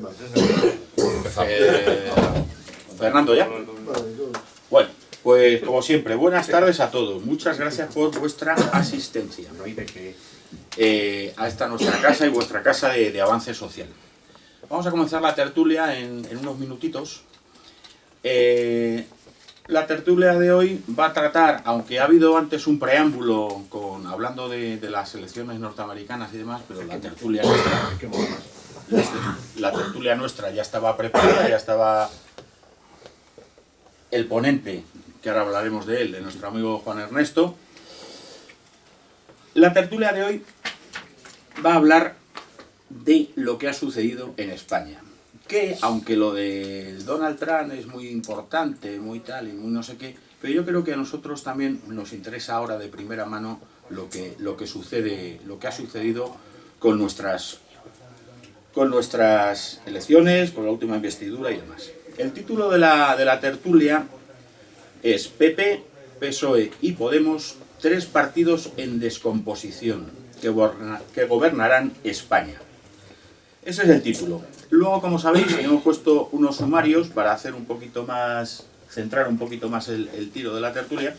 temas. Fernando, ¿ya? Bueno, pues como siempre, buenas tardes a todos. Muchas gracias por vuestra asistencia, ¿no? A esta nuestra casa y vuestra casa de avance social. Vamos a comenzar la tertulia en unos minutitos. La tertulia de hoy va a tratar, aunque ha habido antes un preámbulo hablando de las elecciones norteamericanas y demás, pero la tertulia nuestra ya estaba preparada, ya estaba el ponente, que ahora hablaremos de él, de nuestro amigo Juan Ernesto. La tertulia de hoy va a hablar de lo que ha sucedido en España. Que, aunque lo de Donald Trump es muy importante, muy tal y muy no sé qué, pero yo creo que a nosotros también nos interesa ahora de primera mano lo que sucede, lo que ha sucedido con nuestras elecciones, con la última investidura y demás. El título de la tertulia es PP, PSOE y Podemos, tres partidos en descomposición que gobernarán España. Ese es el título. Luego, como sabéis, hemos puesto unos sumarios para hacer un poquito más, centrar un poquito más el tiro de la tertulia.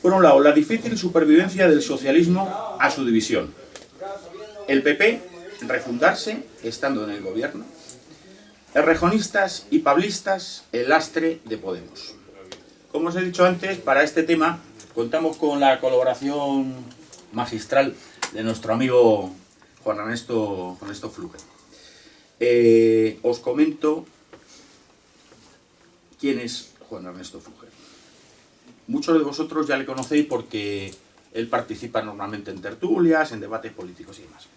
Por un lado, la difícil supervivencia del socialismo a su división. El PP, refundarse estando en el gobierno. Errejonistas y pablistas, el lastre de Podemos. Como os he dicho antes, para este tema contamos con la colaboración magistral de nuestro amigo Juan Ernesto Fluger. Os comento quién es Juan Ernesto Fluger. Muchos de vosotros ya le conocéis porque él participa normalmente en tertulias, en debates políticos y demás.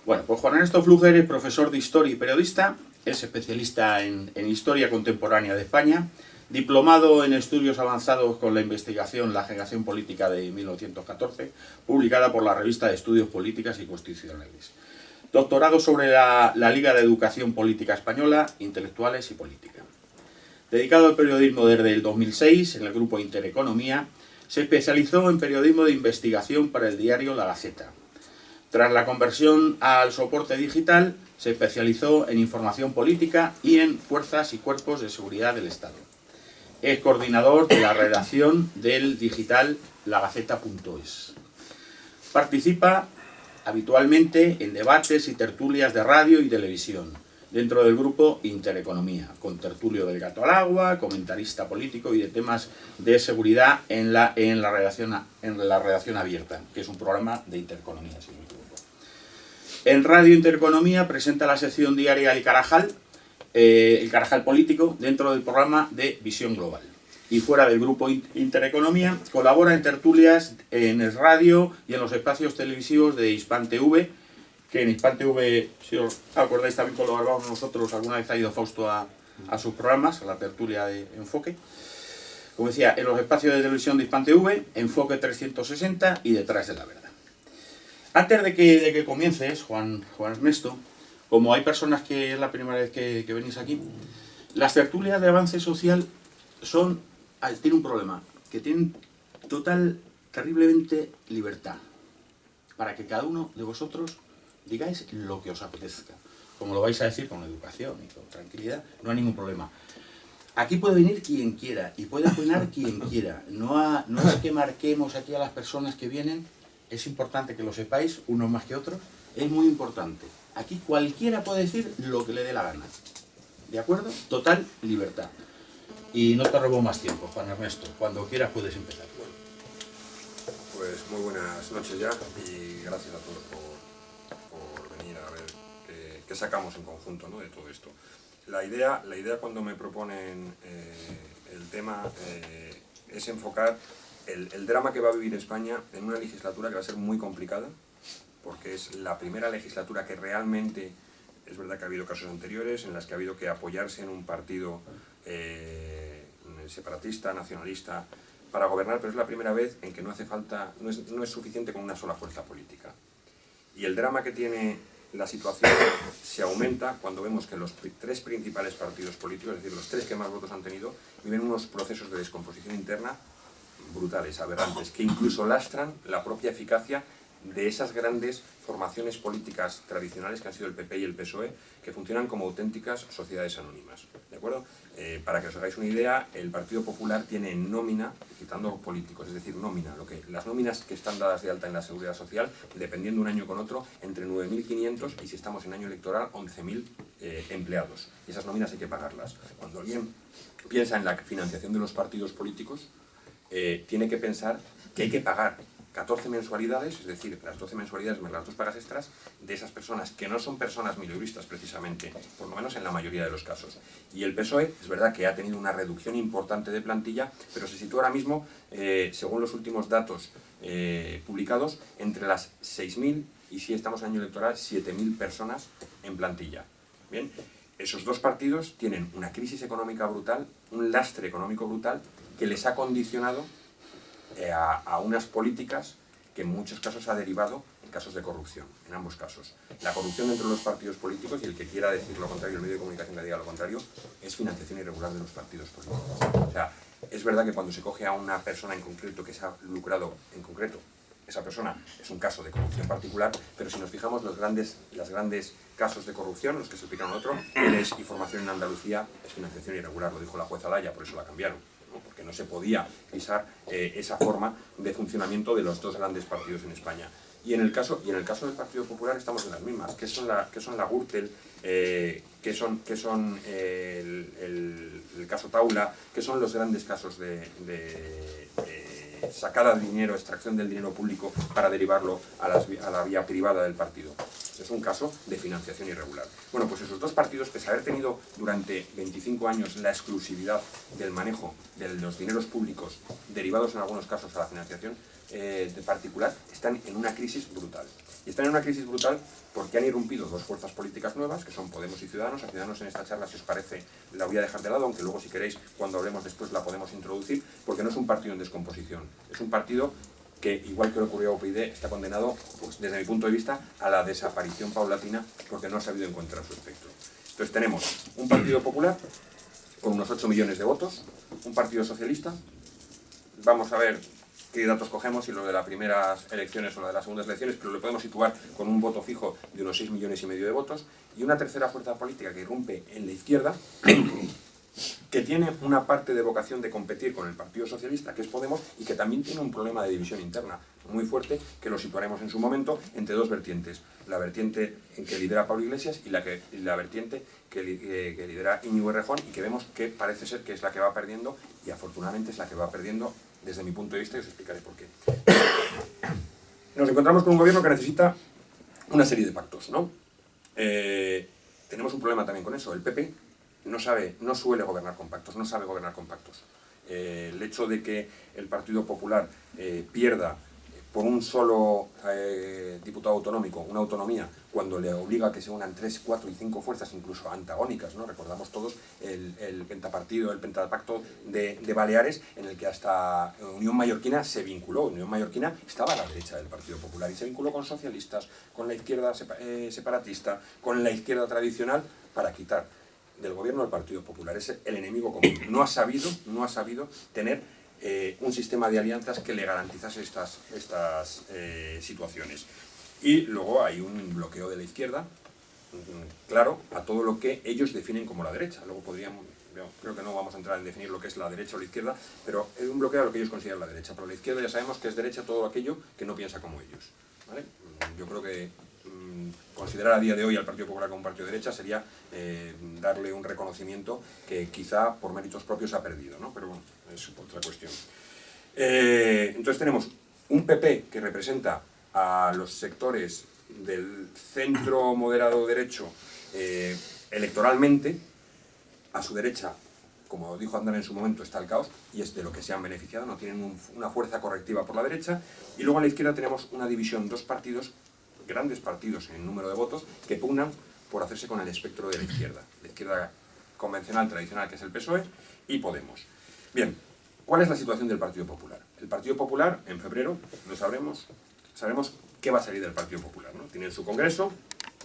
Bueno, pues Juan Ernesto Fluger es profesor de historia y periodista, es especialista en historia contemporánea de España, diplomado en estudios avanzados con la investigación La generación política de 1914, publicada por la revista de Estudios Políticas y Constitucionales. Doctorado sobre la Liga de Educación Política Española, Intelectuales y Política. Dedicado al periodismo desde el 2006 en el grupo Intereconomía, se especializó en periodismo de investigación para el diario La Gaceta. Tras la conversión al soporte digital, se especializó en información política y en fuerzas y cuerpos de seguridad del Estado. Es coordinador de la redacción del digital lagaceta.es. Participa habitualmente en debates y tertulias de radio y televisión, dentro del grupo Intereconomía, con tertulio del Gato al Agua, comentarista político y de temas de seguridad en la redacción abierta, que es un programa de Intereconomía, si no me equivoco. En Radio Intereconomía presenta la sección diaria El Carajal político, dentro del programa de Visión Global. Y fuera del grupo Intereconomía, colabora en tertulias en el radio y en los espacios televisivos de Hispan TV, que en Hispan TV, si os acordáis, también colaboramos nosotros, alguna vez ha ido Fausto a sus programas, a la tertulia de Enfoque. Como decía, en los espacios de televisión de Hispan TV, Enfoque 360 y Detrás de la Verdad. Antes de que comiences, Juan Ernesto, como hay personas que es la primera vez que venís aquí, las tertulias de avance social tienen un problema, que tienen terriblemente libertad, para que cada uno de vosotros digáis lo que os apetezca. Como lo vais a decir con educación y con tranquilidad, no hay ningún problema. Aquí puede venir quien quiera y puede opinar quien quiera. No es que marquemos aquí a las personas que vienen, es importante que lo sepáis, unos más que otros, es muy importante. Aquí cualquiera puede decir lo que le dé la gana. ¿De acuerdo? Total libertad. Y no te robo más tiempo, Juan Ernesto. Cuando quieras puedes empezar. Pues muy buenas noches ya y gracias a todos por venir a ver qué sacamos en conjunto, ¿no?, de todo esto. La idea cuando me proponen el tema es enfocar el drama que va a vivir España en una legislatura que va a ser muy complicada, porque es la primera legislatura que realmente, es verdad que ha habido casos anteriores en las que ha habido que apoyarse en un partido separatista, nacionalista, para gobernar, pero es la primera vez en que no es suficiente con una sola fuerza política. Y el drama que tiene la situación se aumenta cuando vemos que los tres principales partidos políticos, es decir, los tres que más votos han tenido, viven unos procesos de descomposición interna brutales, aberrantes, que incluso lastran la propia eficacia de esas grandes formaciones políticas tradicionales que han sido el PP y el PSOE, que funcionan como auténticas sociedades anónimas, ¿de acuerdo? Para que os hagáis una idea, el Partido Popular tiene en nómina, quitando políticos, es decir, nómina, las nóminas que están dadas de alta en la Seguridad Social, dependiendo un año con otro, entre 9.500 y, si estamos en año electoral, 11.000 empleados. Y esas nóminas hay que pagarlas. Cuando alguien piensa en la financiación de los partidos políticos, tiene que pensar que hay que pagar 14 mensualidades, es decir, las 12 mensualidades más las 2 pagas extras, de esas personas que no son personas mileuristas precisamente, por lo menos en la mayoría de los casos. Y el PSOE, es verdad que ha tenido una reducción importante de plantilla, pero se sitúa ahora mismo, según los últimos datos publicados, entre las 6.000 y, si estamos en año electoral, 7.000 personas en plantilla. Bien, esos dos partidos tienen una crisis económica brutal, un lastre económico brutal, que les ha condicionado a unas políticas que en muchos casos ha derivado en casos de corrupción, en ambos casos. La corrupción dentro de los partidos políticos, y el que quiera decir lo contrario, el medio de comunicación que diga lo contrario, es financiación irregular de los partidos políticos. O sea, es verdad que cuando se coge a una persona en concreto que se ha lucrado en concreto, esa persona es un caso de corrupción particular, pero si nos fijamos los grandes casos de corrupción, los que se explican en otro, Eres y Formación en Andalucía, es financiación irregular, lo dijo la jueza Laya, por eso la cambiaron, ¿no? Porque no se podía pisar esa forma de funcionamiento de los dos grandes partidos en España. Y en el caso del Partido Popular estamos en las mismas, que son la Gürtel, que son el caso Taula, que son los grandes casos de sacada de dinero, extracción del dinero público para derivarlo a la vía privada del partido. Es un caso de financiación irregular. Bueno, pues esos dos partidos, pese a haber tenido durante 25 años la exclusividad del manejo de los dineros públicos, derivados en algunos casos a la financiación de particular, están en una crisis brutal. Y están en una crisis brutal porque han irrumpido dos fuerzas políticas nuevas, que son Podemos y Ciudadanos. A Ciudadanos en esta charla, si os parece, la voy a dejar de lado, aunque luego, si queréis, cuando hablemos después la podemos introducir, porque no es un partido en descomposición. Es un partido que, igual que le ocurrió a UPyD, está condenado, pues, desde mi punto de vista, a la desaparición paulatina, porque no ha sabido encontrar su espectro. Entonces tenemos un Partido Popular con unos 8 millones de votos, un Partido Socialista, vamos a ver qué datos cogemos, y lo de las primeras elecciones o lo de las segundas elecciones, pero lo podemos situar con un voto fijo de unos 6,5 millones de votos, y una tercera fuerza política que irrumpe en la izquierda, que tiene una parte de vocación de competir con el Partido Socialista, que es Podemos, y que también tiene un problema de división interna muy fuerte, que lo situaremos en su momento entre dos vertientes: la vertiente en que lidera Pablo Iglesias y la vertiente que lidera Íñigo Errejón, y que vemos que parece ser que es la que va perdiendo, y afortunadamente es la que va perdiendo desde mi punto de vista, y os explicaré por qué. Nos encontramos con un gobierno que necesita una serie de pactos, ¿no? Tenemos un problema también con eso. El PP no suele gobernar con pactos, no sabe gobernar con pactos. El hecho de que el Partido Popular pierda por un solo diputado autonómico una autonomía, cuando le obliga a que se unan 3, 4 y 5 fuerzas, incluso antagónicas, ¿no? Recordamos todos el pentapartido, el pentapacto de Baleares, en el que hasta Unión Mallorquina se vinculó. Unión Mallorquina estaba a la derecha del Partido Popular y se vinculó con socialistas, con la izquierda separatista, con la izquierda tradicional, para quitar del gobierno del Partido Popular. Es el enemigo común. No ha sabido tener un sistema de alianzas que le garantizase estas situaciones. Y luego hay un bloqueo de la izquierda, claro, a todo lo que ellos definen como la derecha. Luego creo que no vamos a entrar en definir lo que es la derecha o la izquierda, pero es un bloqueo a lo que ellos consideran la derecha. Pero la izquierda ya sabemos que es derecha todo aquello que no piensa como ellos, ¿vale? Yo creo que considerar a día de hoy al Partido Popular como un partido de derecha sería darle un reconocimiento que quizá por méritos propios ha perdido, ¿no? Pero bueno, es otra cuestión. Entonces tenemos un PP que representa a los sectores del centro moderado derecho electoralmente. A su derecha, como dijo Aznar en su momento, está el caos, y es de lo que se han beneficiado, no tienen una fuerza correctiva por la derecha. Y luego a la izquierda tenemos una división, dos partidos, grandes partidos en número de votos, que pugnan por hacerse con el espectro de la izquierda convencional, tradicional, que es el PSOE, y Podemos. Bien, ¿cuál es la situación del Partido Popular? El Partido Popular, en febrero, lo sabemos qué va a salir del Partido Popular, ¿no? Tienen su congreso,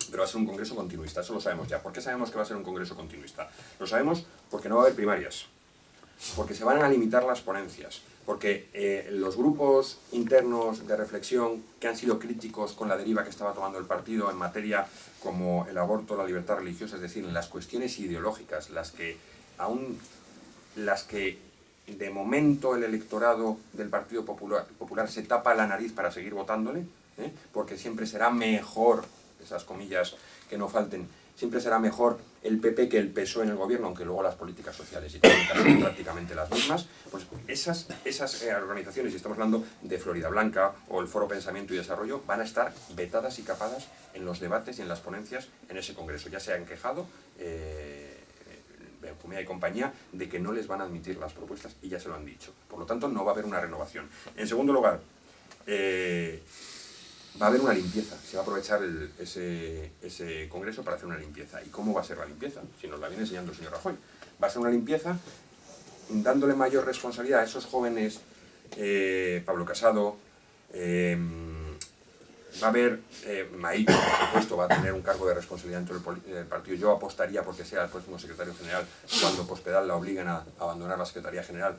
pero va a ser un congreso continuista, eso lo sabemos ya. ¿Por qué sabemos que va a ser un congreso continuista? Lo sabemos porque no va a haber primarias. porque se van a limitar las ponencias, porque los grupos internos de reflexión que han sido críticos con la deriva que estaba tomando el partido en materia como el aborto, la libertad religiosa, es decir, las cuestiones ideológicas, las que de momento el electorado del Partido Popular se tapa la nariz para seguir votándole, porque siempre será mejor, esas comillas que no falten, siempre será mejor el PP que el PSOE en el gobierno, aunque luego las políticas sociales y económicas son prácticamente las mismas. Pues esas organizaciones, y estamos hablando de Florida Blanca o el Foro Pensamiento y Desarrollo, van a estar vetadas y capadas en los debates y en las ponencias en ese congreso. Ya se han quejado Benjumea y compañía de que no les van a admitir las propuestas y ya se lo han dicho. Por lo tanto, no va a haber una renovación. En segundo lugar, va a haber una limpieza, se va a aprovechar ese congreso para hacer una limpieza. ¿Y cómo va a ser la limpieza? Si nos la viene enseñando el señor Rajoy. Va a ser una limpieza dándole mayor responsabilidad a esos jóvenes, Pablo Casado, va a haber, Maíz, por supuesto, va a tener un cargo de responsabilidad dentro del partido. Yo apostaría porque sea el próximo secretario general cuando Cospedal la obliguen a abandonar la Secretaría General,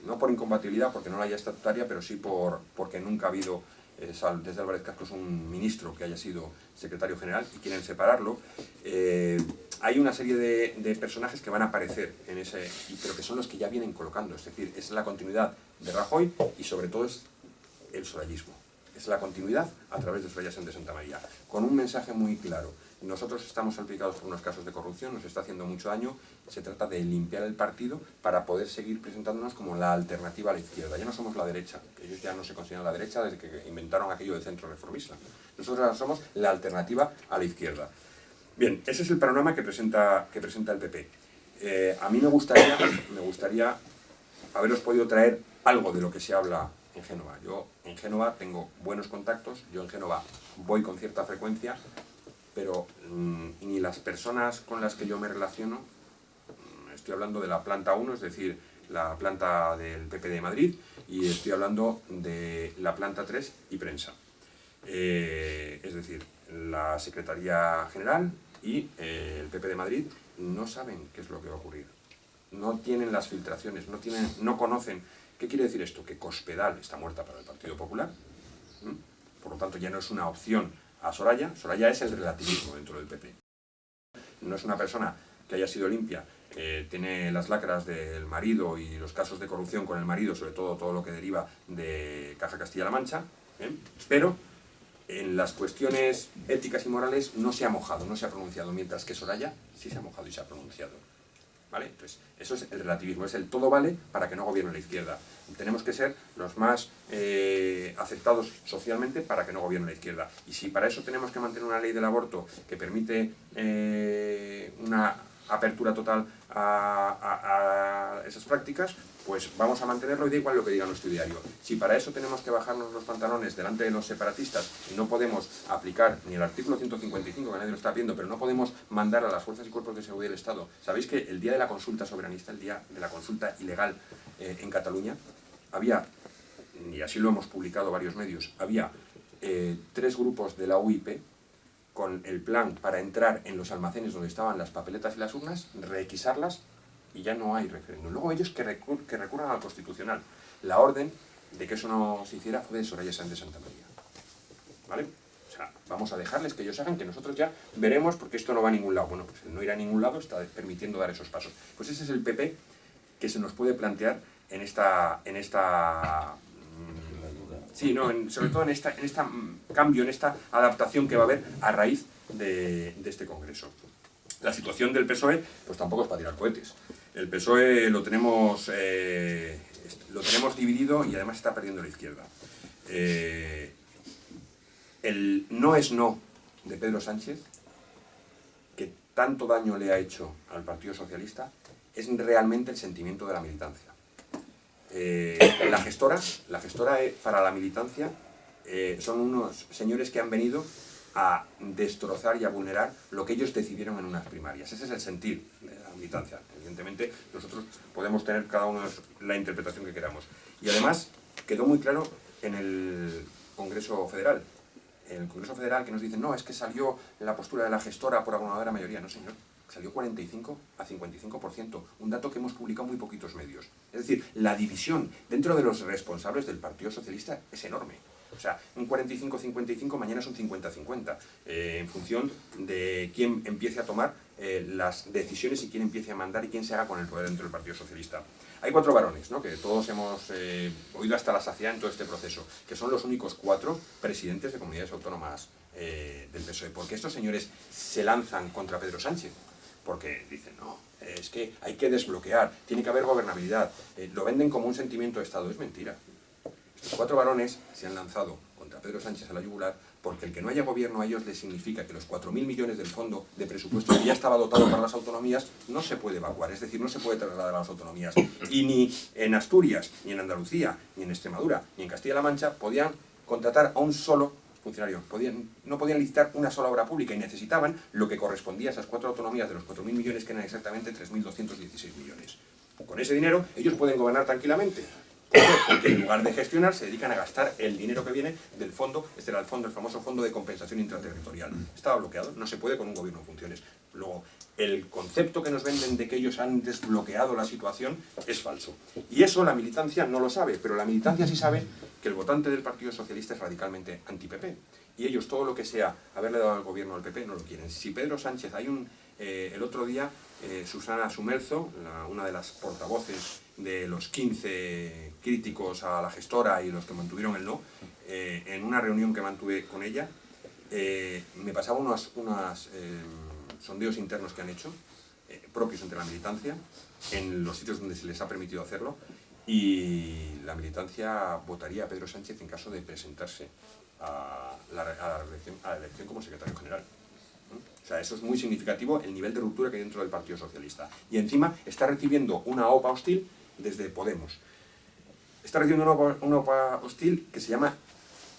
no por incompatibilidad, porque no la haya estatutaria, pero sí porque nunca ha habido, desde Álvarez Cascos, un ministro que haya sido secretario general y quieren separarlo. Hay una serie de personajes que van a aparecer en pero que son los que ya vienen colocando, es decir, es la continuidad de Rajoy y sobre todo es el sorayismo. Es la continuidad a través de Soraya Sáenz de Santamaría, con un mensaje muy claro. Nosotros estamos salpicados por unos casos de corrupción, nos está haciendo mucho daño, se trata de limpiar el partido para poder seguir presentándonos como la alternativa a la izquierda. Ya no somos la derecha, que ellos ya no se consideran la derecha desde que inventaron aquello del centro reformista. Nosotros ahora somos la alternativa a la izquierda. Bien, ese es el panorama que presenta el PP. A mí me gustaría haberos podido traer algo de lo que se habla en Génova. Yo en Génova tengo buenos contactos, yo en Génova voy con cierta frecuencia, pero ni las personas con las que yo me relaciono, estoy hablando de la planta 1, es decir, la planta del PP de Madrid, y estoy hablando de la planta 3 y prensa. Es decir, la Secretaría General y el PP de Madrid no saben qué es lo que va a ocurrir. No tienen las filtraciones, no conocen. ¿Qué quiere decir esto? Que Cospedal está muerta para el Partido Popular. Por lo tanto, ya no es una opción a Soraya. Soraya es el relativismo dentro del PP. No es una persona que haya sido limpia. Tiene las lacras del marido y los casos de corrupción con el marido, sobre todo lo que deriva de Caja Castilla-La Mancha. Pero en las cuestiones éticas y morales no se ha mojado, no se ha pronunciado, mientras que Soraya sí se ha mojado y se ha pronunciado. ¿Vale? Entonces, eso es el relativismo, es el todo vale para que no gobierne la izquierda. Tenemos que ser los más aceptados socialmente para que no gobierne la izquierda. Y si para eso tenemos que mantener una ley del aborto que permite una apertura total a esas prácticas, pues vamos a mantenerlo y da igual lo que diga nuestro diario. Si para eso tenemos que bajarnos los pantalones delante de los separatistas y no podemos aplicar ni el artículo 155, que nadie lo está viendo, pero no podemos mandar a las fuerzas y cuerpos de seguridad del Estado. ¿Sabéis que el día de la consulta soberanista, el día de la consulta ilegal en Cataluña, había, y así lo hemos publicado varios medios, había 3 grupos de la UIP con el plan para entrar en los almacenes donde estaban las papeletas y las urnas, requisarlas, y ya no hay referéndum. Luego ellos que recurran al Constitucional. La orden de que eso no se hiciera fue de Soraya Sáenz de Santamaría. ¿Vale? O sea, vamos a dejarles que ellos hagan, que nosotros ya veremos, porque esto no va a ningún lado. Bueno, pues el no ir a ningún lado está permitiendo dar esos pasos. Pues ese es el PP que se nos puede plantear en esta sí, no, sobre todo en esta cambio, en esta adaptación que va a haber a raíz de este Congreso. La situación del PSOE, pues tampoco es para tirar cohetes. El PSOE lo tenemos dividido y además está perdiendo la izquierda. El no es no de Pedro Sánchez, que tanto daño le ha hecho al Partido Socialista, es realmente el sentimiento de la militancia. La gestora para la militancia son unos señores que han venido a destrozar y a vulnerar lo que ellos decidieron en unas primarias. Ese es el sentir de la militancia. Evidentemente, nosotros podemos tener cada uno la interpretación que queramos. Y además, quedó muy claro en el Congreso Federal. En el Congreso Federal que nos dicen, no, es que salió la postura de la gestora por abrumadora mayoría. No, señor. salió 45 a 55%, un dato que hemos publicado muy poquitos medios. Es decir, la división dentro de los responsables del Partido Socialista es enorme. O sea, un 45-55, mañana es un 50-50, en función de quién empiece a tomar las decisiones y quién empiece a mandar y quién se haga con el poder dentro del Partido Socialista. Hay 4 varones, ¿no?, que todos hemos oído hasta la saciedad en todo este proceso, que son los únicos 4 presidentes de comunidades autónomas del PSOE. ¿Por qué estos señores se lanzan contra Pedro Sánchez? Porque dicen, no, es que hay que desbloquear, tiene que haber gobernabilidad, lo venden como un sentimiento de Estado. Es mentira. Estos 4 varones se han lanzado contra Pedro Sánchez a la yugular porque el que no haya gobierno a ellos les significa que los 4.000 millones del fondo de presupuesto que ya estaba dotado para las autonomías no se puede evacuar, es decir, no se puede trasladar a las autonomías. Y ni en Asturias, ni en Andalucía, ni en Extremadura, ni en Castilla-La Mancha podían contratar a un solo funcionario, no podían licitar una sola obra pública y necesitaban lo que correspondía a esas 4 autonomías de los 4.000 millones, que eran exactamente 3.216 millones. Con ese dinero ellos pueden gobernar tranquilamente. Porque en lugar de gestionar se dedican a gastar el dinero que viene del fondo. Este era el fondo, el famoso fondo de compensación intraterritorial. Estaba bloqueado, no se puede con un gobierno en funciones. Luego, el concepto que nos venden de que ellos han desbloqueado la situación es falso. Y eso la militancia no lo sabe, pero la militancia sí sabe que el votante del Partido Socialista es radicalmente anti-PP. Y ellos todo lo que sea haberle dado al gobierno al PP no lo quieren. Si Pedro Sánchez, el otro día, Susana Sumelzo, una de las portavoces de los 15 críticos a la gestora y los que mantuvieron el no, en una reunión que mantuve con ella, me pasaba unos sondeos internos que han hecho, propios entre la militancia, en los sitios donde se les ha permitido hacerlo, y la militancia votaría a Pedro Sánchez en caso de presentarse a la elección como secretario general. O sea, eso es muy significativo, el nivel de ruptura que hay dentro del Partido Socialista. Y encima está recibiendo una OPA hostil desde Podemos. Está recibiendo una OPA hostil que se llama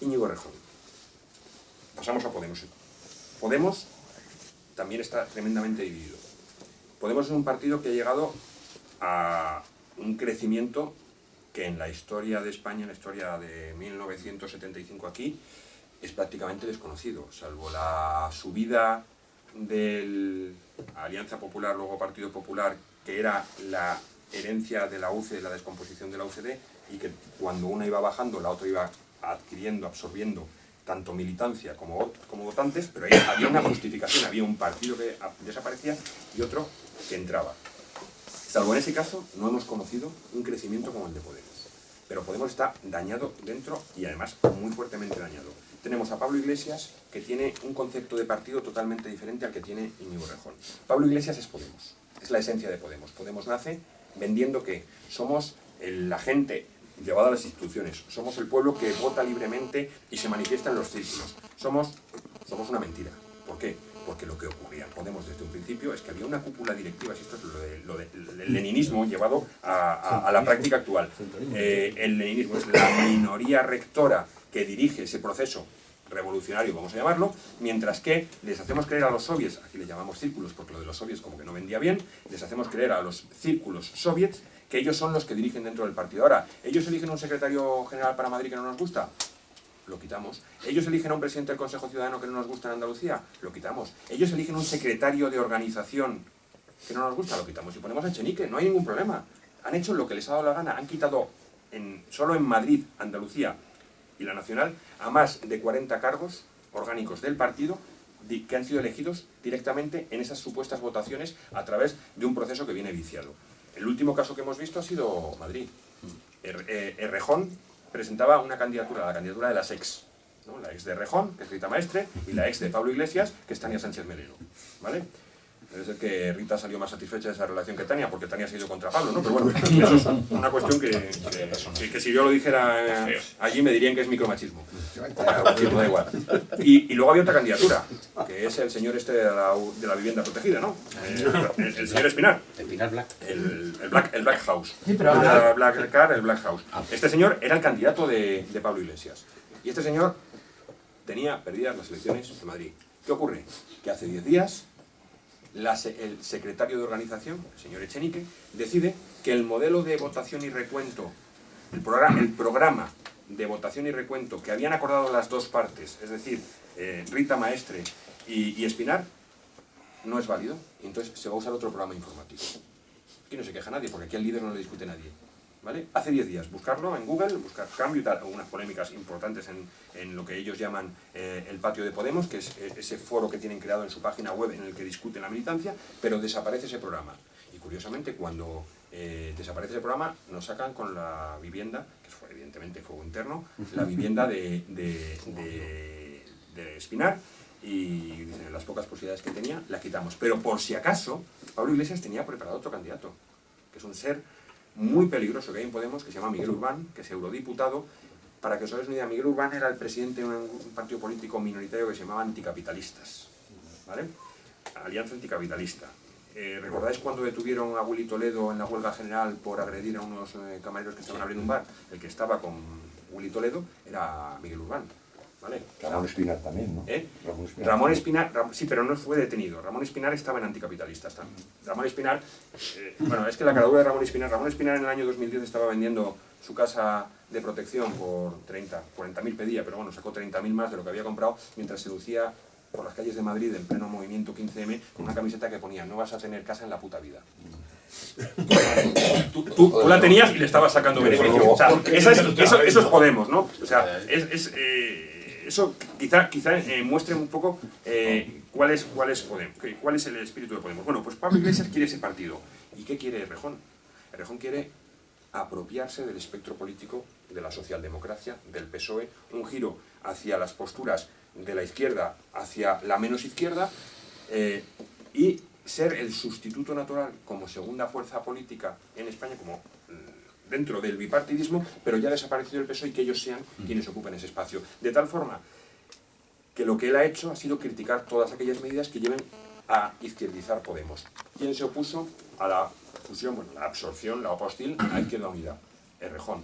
Íñigo Errejón. Pasamos a Podemos. Podemos también está tremendamente dividido. Podemos es un partido que ha llegado a un crecimiento que en la historia de España, en la historia de 1975 aquí, es prácticamente desconocido, salvo la subida de Alianza Popular, luego Partido Popular, que era la herencia de la UCD, la descomposición de la UCD, y que cuando una iba bajando, la otra iba adquiriendo, absorbiendo tanto militancia como votantes, pero ahí había una justificación, había un partido que desaparecía y otro que entraba. Salvo en ese caso, no hemos conocido un crecimiento como el de Podemos. Pero Podemos está dañado dentro y además muy fuertemente dañado. Tenemos a Pablo Iglesias, que tiene un concepto de partido totalmente diferente al que tiene Íñigo Errejón. Pablo Iglesias es Podemos, es la esencia de Podemos. Podemos nace vendiendo que somos la gente llevada a las instituciones, somos el pueblo que vota libremente y se manifiesta en los círculos. Somos una mentira. ¿Por qué? Porque lo que ocurría en Podemos desde un principio es que había una cúpula directiva, y esto es lo del leninismo llevado a la práctica actual. El leninismo es la minoría rectora que dirige ese proceso revolucionario, vamos a llamarlo, mientras que les hacemos creer a los soviets, aquí le llamamos círculos porque lo de los soviets como que no vendía bien, les hacemos creer a los círculos soviets que ellos son los que dirigen dentro del partido. Ahora, ¿ellos eligen un secretario general para Madrid que no nos gusta? Lo quitamos. ¿Ellos eligen a un presidente del Consejo Ciudadano que no nos gusta en Andalucía? Lo quitamos. ¿Ellos eligen un secretario de organización que no nos gusta? Lo quitamos. Y ponemos a Echenique, no hay ningún problema. Han hecho lo que les ha dado la gana. Han quitado solo en Madrid, Andalucía y la Nacional a más de 40 cargos orgánicos del partido que han sido elegidos directamente en esas supuestas votaciones a través de un proceso que viene viciado. El último caso que hemos visto ha sido Madrid. Errejón presentaba una candidatura, la candidatura de las ex, ¿no? La ex de Errejón, que es Rita Maestre, y la ex de Pablo Iglesias, que es Tania Sánchez Melero, ¿vale? Debe ser que Rita salió más satisfecha de esa relación que Tania, porque Tania se ha ido contra Pablo, ¿no? Pero bueno, eso es una cuestión que si yo lo dijera allí me dirían que es micromachismo. Da igual. Y luego había otra candidatura, que es el señor este de la vivienda protegida, ¿no? El señor Espinar. Espinar Black. El Black House. Sí, pero El Black House. Este señor era el candidato de Pablo Iglesias. Y este señor tenía perdidas las elecciones en Madrid. ¿Qué ocurre? Que hace 10 días el secretario de organización, el señor Echenique, decide que el modelo de votación y recuento, el programa de votación y recuento que habían acordado las dos partes, es decir, Rita Maestre y Espinar, no es válido, y entonces se va a usar otro programa informático. Aquí no se queja nadie, porque aquí al líder no le discute nadie. ¿Vale? Hace 10 días, buscarlo en Google, buscar cambio y tal, algunas polémicas importantes en lo que ellos llaman el patio de Podemos, que es ese foro que tienen creado en su página web en el que discuten la militancia, pero desaparece ese programa. Y curiosamente, cuando desaparece ese programa, nos sacan con la vivienda, que fue evidentemente fuego interno, la vivienda de Espinar, y dicen, las pocas posibilidades que tenía, la quitamos. Pero por si acaso, Pablo Iglesias tenía preparado otro candidato, que es un ser muy peligroso que hay en Podemos, que se llama Miguel Urbán, que es eurodiputado. Para que os hagáis una idea, Miguel Urbán era el presidente de un partido político minoritario que se llamaba Anticapitalistas, ¿vale? Alianza Anticapitalista. ¿Recordáis cuando detuvieron a Willy Toledo en la huelga general por agredir a unos camareros que estaban abriendo un bar? El que estaba con Willy Toledo era Miguel Urbán, ¿vale? Ramón Espinar también, ¿no? Ramón Espinar, sí, pero no fue detenido. Ramón Espinar estaba en Anticapitalistas también. Ramón Espinar, bueno, es que la caradura de Ramón Espinar en el año 2010 estaba vendiendo su casa de protección por 40.000 pedía, pero bueno, sacó 30.000 más de lo que había comprado, mientras se lucía por las calles de Madrid en pleno movimiento 15M con una camiseta que ponía: no vas a tener casa en la puta vida. Tú la tenías y le estabas sacando beneficio. O sea, eso es Podemos, ¿no? O sea, eso quizá muestre un poco cuál es el espíritu de Podemos. Bueno, pues Pablo Iglesias quiere ese partido. ¿Y qué quiere Errejón? Errejón quiere apropiarse del espectro político de la socialdemocracia, del PSOE, un giro hacia las posturas de la izquierda, hacia la menos izquierda, y ser el sustituto natural como segunda fuerza política en España, como dentro del bipartidismo, pero ya ha desaparecido el PSOE, y que ellos sean quienes ocupen ese espacio. De tal forma que lo que él ha hecho ha sido criticar todas aquellas medidas que lleven a izquierdizar Podemos. ¿Quién se opuso a la fusión, bueno, la absorción, la hostil a Izquierda Unida? Errejón.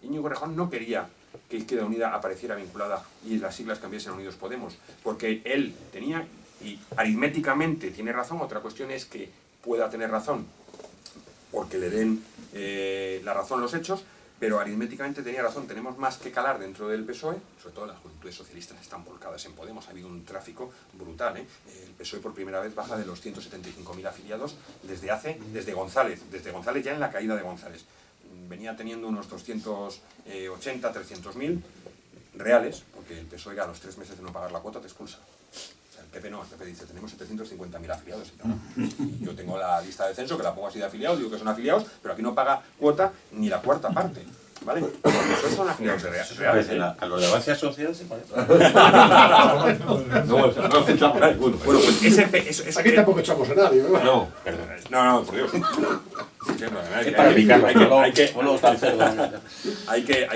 Íñigo Errejón no quería que Izquierda Unida apareciera vinculada y las siglas cambiasen a Unidos Podemos, porque él tenía, y aritméticamente tiene razón. Otra cuestión es que pueda tener razón porque le den la razón los hechos, pero aritméticamente tenía razón. Tenemos más que calar dentro del PSOE, sobre todo las juventudes socialistas están volcadas en Podemos, ha habido un tráfico brutal, ¿eh? El PSOE por primera vez baja de los 175.000 afiliados desde González ya en la caída de González. Venía teniendo unos 280, 300.000 reales, porque el PSOE a los 3 meses de no pagar la cuota te expulsa. O sea, el PP no, el PP dice, tenemos 750.000 afiliados. Y yo tengo la lista de censo, que la pongo así de afiliados, digo que son afiliados, pero aquí no paga cuota ni la cuarta parte. ¿Vale? Porque esos son afiliados reales. A los de Avanza Social se parece. Bueno, pues ese aquí tampoco echamos a nadie, ¿verdad? No, perdón. No, por Dios. Para picarlo, hay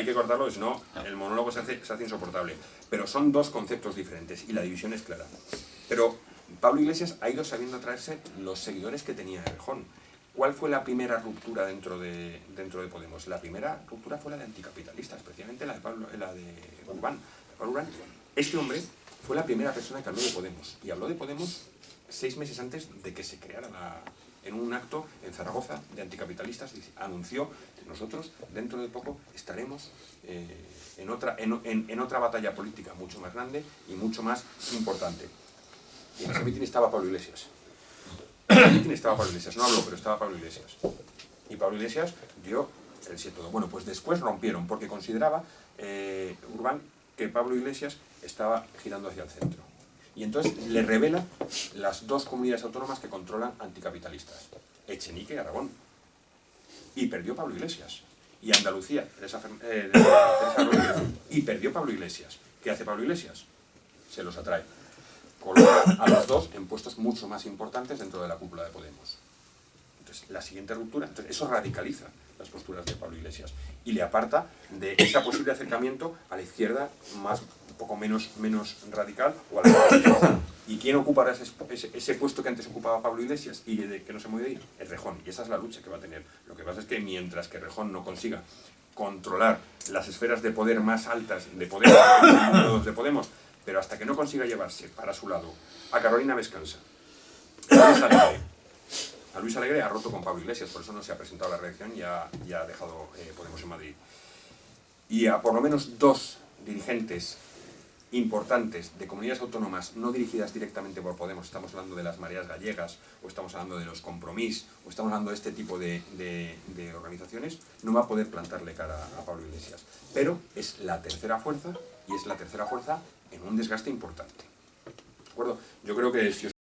que cortarlo, si no el monólogo se hace insoportable. Pero son dos conceptos diferentes y la división es clara. Pero Pablo Iglesias ha ido sabiendo traerse los seguidores que tenía Errejón. ¿Cuál fue la primera ruptura dentro de Podemos? La primera ruptura fue la de anticapitalistas, especialmente la de Urbán. Este hombre fue la primera persona que habló de Podemos. Y habló de Podemos 6 meses antes de que se creara en un acto en Zaragoza de anticapitalistas, y anunció que nosotros dentro de poco estaremos en otra batalla política mucho más grande y mucho más importante. Y en ese mitin estaba Pablo Iglesias. No habló, pero estaba Pablo Iglesias. Y Pablo Iglesias dio el sí a todo. Bueno, pues después rompieron, porque consideraba Urbán que Pablo Iglesias estaba girando hacia el centro. Y entonces le revela las 2 comunidades autónomas que controlan anticapitalistas, Echenique y Aragón. Y perdió Pablo Iglesias. Y Andalucía, Teresa Rodríguez. Y perdió Pablo Iglesias. ¿Qué hace Pablo Iglesias? Se los atrae. Coloca a los 2 en puestos mucho más importantes dentro de la cúpula de Podemos. Entonces, la siguiente ruptura, eso radicaliza las posturas de Pablo Iglesias y le aparta de ese posible acercamiento a la izquierda un poco menos radical o a la derecha. ¿Y quién ocupará ese puesto que antes ocupaba Pablo Iglesias y que no se mueve de ahí? Errejón. Y esa es la lucha que va a tener. Lo que pasa es que mientras que Errejón no consiga controlar las esferas de poder más altas de Podemos, pero hasta que no consiga llevarse para su lado a Carolina Vescansa, a Luis Alegre ha roto con Pablo Iglesias, por eso no se ha presentado a la reelección y ha dejado Podemos en Madrid. Y a por lo menos 2 dirigentes importantes de comunidades autónomas no dirigidas directamente por Podemos, estamos hablando de las mareas gallegas, o estamos hablando de los Compromís, o estamos hablando de este tipo de organizaciones, no va a poder plantarle cara a Pablo Iglesias. Pero es la tercera fuerza, y es la tercera fuerza en un desgaste importante. ¿De acuerdo? Yo creo que si os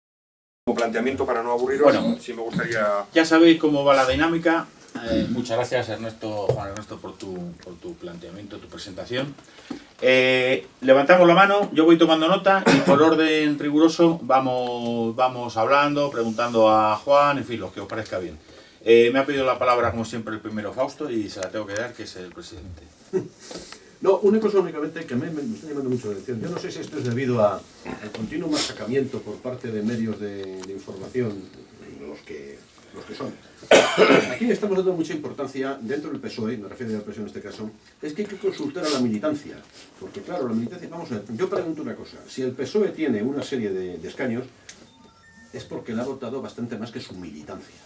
como planteamiento, para no aburriros, Bueno, sí me gustaría... Ya sabéis cómo va la dinámica. Muchas gracias, Juan Ernesto, por tu planteamiento, tu presentación. Levantamos la mano, yo voy tomando nota y por orden riguroso vamos hablando, preguntando a Juan, en fin, lo que os parezca bien. Me ha pedido la palabra, como siempre, el primero Fausto, y se la tengo que dar, que es el presidente. No, una cosa únicamente que me está llamando mucho la atención. Yo no sé si esto es debido al continuo machacamiento por parte de medios de información, los que son. Aquí estamos dando mucha importancia, dentro del PSOE, me refiero al PSOE en este caso, es que hay que consultar a la militancia. Porque claro, la militancia, vamos a ver, yo pregunto una cosa, si el PSOE tiene una serie de escaños, es porque le ha votado bastante más que su militancia.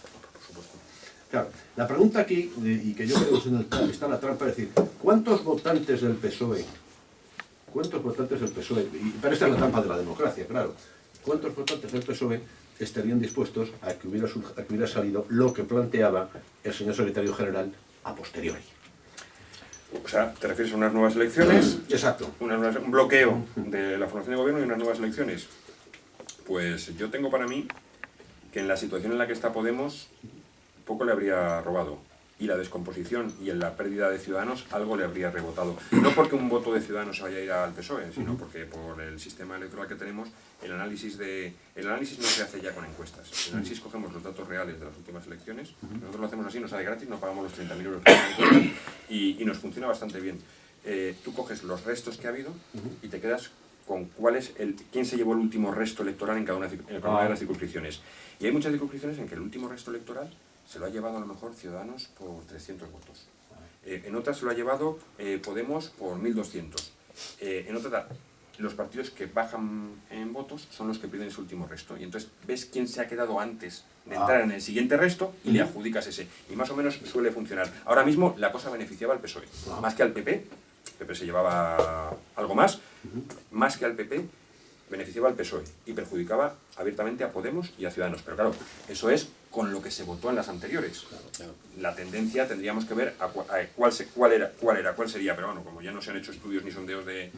Claro, la pregunta aquí, y que yo creo que está la trampa, es decir, ¿cuántos votantes del PSOE? Pero esta es la trampa de la democracia, claro. ¿Cuántos votantes del PSOE estarían dispuestos a que hubiera salido lo que planteaba el señor secretario general a posteriori? O sea, ¿te refieres a unas nuevas elecciones? Exacto. Un bloqueo de la formación de gobierno y unas nuevas elecciones. Pues yo tengo para mí que en la situación en la que está Podemos, poco le habría robado. Y la descomposición y en la pérdida de Ciudadanos algo le habría rebotado. No porque un voto de Ciudadanos se vaya a ir al PSOE, sino porque por el sistema electoral que tenemos, el análisis no se hace ya con encuestas. El análisis cogemos los datos reales de las últimas elecciones, nosotros lo hacemos así, nos sale gratis, no pagamos los 30.000 euros que encuesta, y nos funciona bastante bien. Tú coges los restos que ha habido y te quedas con quién se llevó el último resto electoral en cada una de las circunscripciones. Y hay muchas circunscripciones en que el último resto electoral se lo ha llevado a lo mejor Ciudadanos por 300 votos. En otras se lo ha llevado Podemos por 1.200. En otras, los partidos que bajan en votos son los que piden ese último resto. Y entonces ves quién se ha quedado antes de entrar en el siguiente resto y le adjudicas ese. Y más o menos suele funcionar. Ahora mismo la cosa beneficiaba al PSOE, más que al PP. El PP se llevaba algo más. Más que al PP, beneficiaba al PSOE y perjudicaba abiertamente a Podemos y a Ciudadanos. Pero claro, eso es con lo que se votó en las anteriores. La tendencia tendríamos que ver cuál sería, pero bueno, como ya no se han hecho estudios ni sondeos de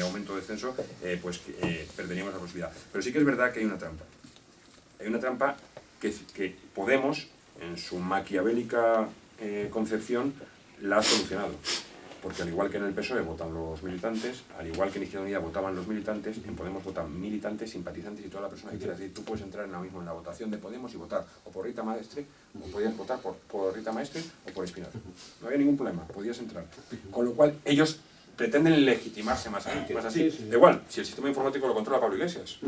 aumento o descenso, pues perderíamos la posibilidad. Pero sí que es verdad que hay una trampa. Hay una trampa que Podemos, en su maquiavélica concepción, la ha solucionado. Porque al igual que en el PSOE votan los militantes, al igual que en Izquierda Unida votaban los militantes, en Podemos votan militantes, simpatizantes y toda la persona que quiera. Es decir, tú puedes entrar en la votación de Podemos y votar o por Rita Maestre, o podías votar por Rita Maestre o por Espinal. No había ningún problema, podías entrar. Con lo cual, ellos pretenden legitimarse más así. Da igual, si el sistema informático lo controla Pablo Iglesias.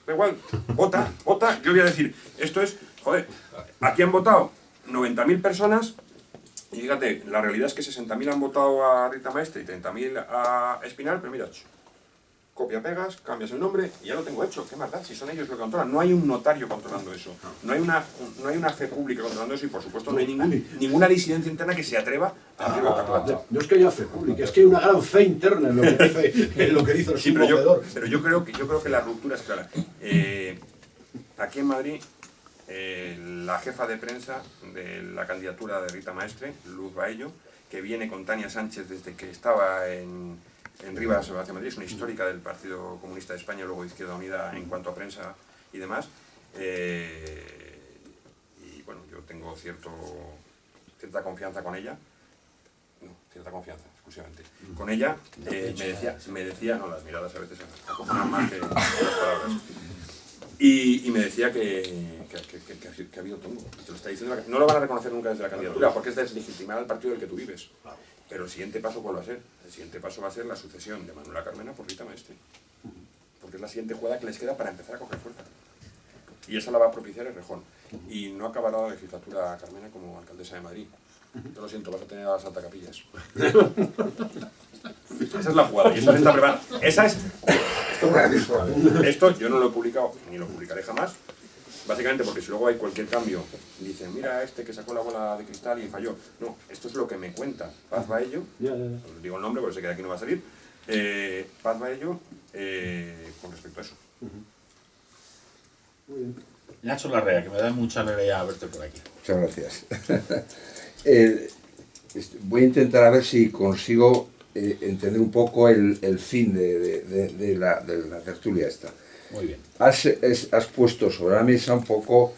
Da igual, vota. Yo voy a decir, esto es, joder, aquí han votado 90.000 personas. Y fíjate, la realidad es que 60.000 han votado a Rita Maestre y 30.000 a Espinal, pero mira, copia, pegas, cambias el nombre y ya lo tengo hecho. ¿Qué más da? Si son ellos los que controlan. No hay un notario controlando eso. No hay una fe pública controlando eso y, por supuesto, no hay ninguna disidencia interna que se atreva a abrir boca plata. No es que haya fe pública, es que hay una gran fe interna en lo que dice el submodedor. Pero yo creo que la ruptura es clara. Aquí en Madrid, la jefa de prensa de la candidatura de Rita Maestre, Luz Baello, que viene con Tania Sánchez desde que estaba en Rivas hacia Madrid, es una histórica del Partido Comunista de España, luego de Izquierda Unida en cuanto a prensa y demás. Y bueno, yo tengo cierta confianza con ella. No, cierta confianza, exclusivamente. Con ella me decía, no, las miradas a veces acompañan más que las palabras. Y me decía que ha habido tongo. Te lo está diciendo, no lo van a reconocer nunca desde la candidatura, porque es deslegitimar al partido del que tú vives. Pero el siguiente paso, ¿cuál va a ser? El siguiente paso va a ser la sucesión de Manuela Carmena por Rita Maestre. Porque es la siguiente jugada que les queda para empezar a coger fuerza. Y esa la va a propiciar Errejón. Y no acabará la legislatura Carmena como alcaldesa de Madrid. Yo lo siento, vas a tener a las Saltacapillas. Esa es la jugada, y eso se está preparando. Esto yo no lo he publicado, ni lo publicaré jamás. Básicamente porque si luego hay cualquier cambio, dicen, mira este que sacó la bola de cristal y falló. No, esto es lo que me cuenta Paz Baello, digo el nombre porque sé que de aquí no va a salir, Paz va ello con respecto a eso. Muy bien. Nacho Larrea, que me da mucha alegría verte por aquí. Muchas gracias. Voy a intentar a ver si consigo entender un poco el fin de la tertulia esta. Muy bien. Has puesto sobre la mesa un poco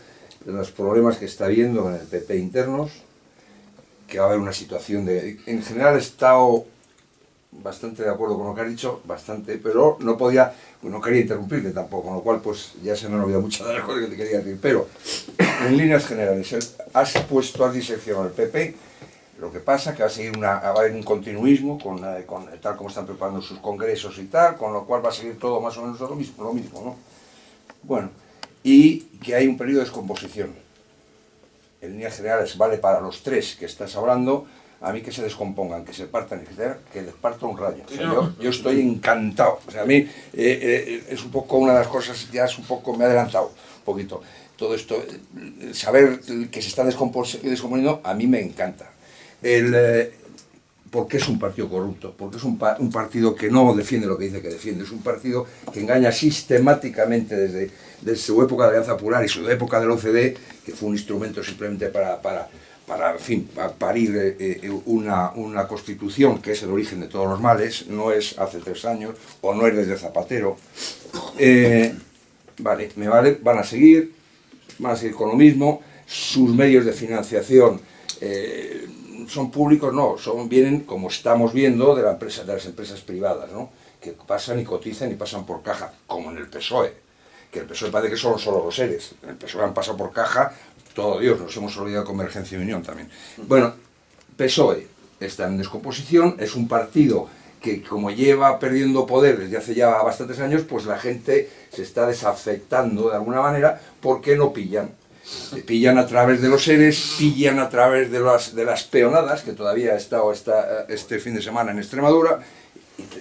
los problemas que está habiendo en el PP internos, que va a haber una situación de... En general he estado bastante de acuerdo con lo que has dicho, bastante, pero no quería interrumpirte tampoco, con lo cual pues ya se me han olvidado muchas de las cosas que te quería decir, pero en líneas generales has diseccionado el PP. Lo que pasa es que va a haber un continuismo con tal como están preparando sus congresos y tal, con lo cual va a seguir todo más o menos lo mismo, ¿no? Bueno, y que hay un periodo de descomposición. En líneas generales vale para los tres que estás hablando, a mí que se descompongan, que se partan, que les parta un rayo. O sea, yo estoy encantado. O sea, a mí es un poco una de las cosas, ya es un poco, me ha adelantado un poquito. Todo esto, saber que se está descomponiendo, a mí me encanta. Porque es un partido corrupto, porque es un partido que no defiende lo que dice que defiende, es un partido que engaña sistemáticamente desde su época de Alianza Popular y su época del OCDE, que fue un instrumento simplemente para en fin, parir una constitución que es el origen de todos los males, no es hace 3 años, o no es desde Zapatero. Van a seguir con lo mismo, sus medios de financiación son públicos, no, vienen, como estamos viendo, de las empresas privadas, ¿no? Que pasan y cotizan y pasan por caja, como en el PSOE, que el PSOE parece que son solo los seres, en el PSOE han pasado por caja, todo Dios, nos hemos olvidado de Convergencia y Unión también. Bueno, PSOE está en descomposición, es un partido que como lleva perdiendo poder desde hace ya bastantes años, pues la gente se está desafectando de alguna manera porque no pillan. Pillan a través de los seres, pillan a través de las peonadas, que todavía ha estado este fin de semana en Extremadura,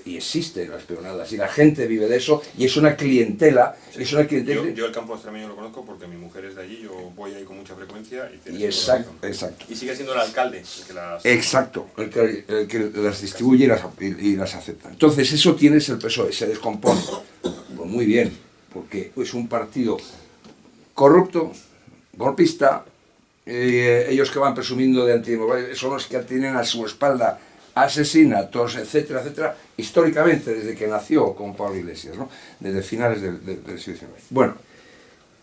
y existen las peonadas, y la gente vive de eso, y es una clientela. Sí, es una clientela. Yo el campo extremeño lo conozco porque mi mujer es de allí, yo voy ahí con mucha frecuencia y Exacto. Y sigue siendo el alcalde el que las... Exacto, el que las distribuye y las acepta. Entonces eso tienes el PSOE, se descompone. Pues muy bien, porque es un partido corrupto, golpista, ellos que van presumiendo de antidemocracia son los que tienen a su espalda asesinatos, etcétera, etcétera, históricamente, desde que nació con Pablo Iglesias, ¿no? Desde finales del siglo XIX. Bueno,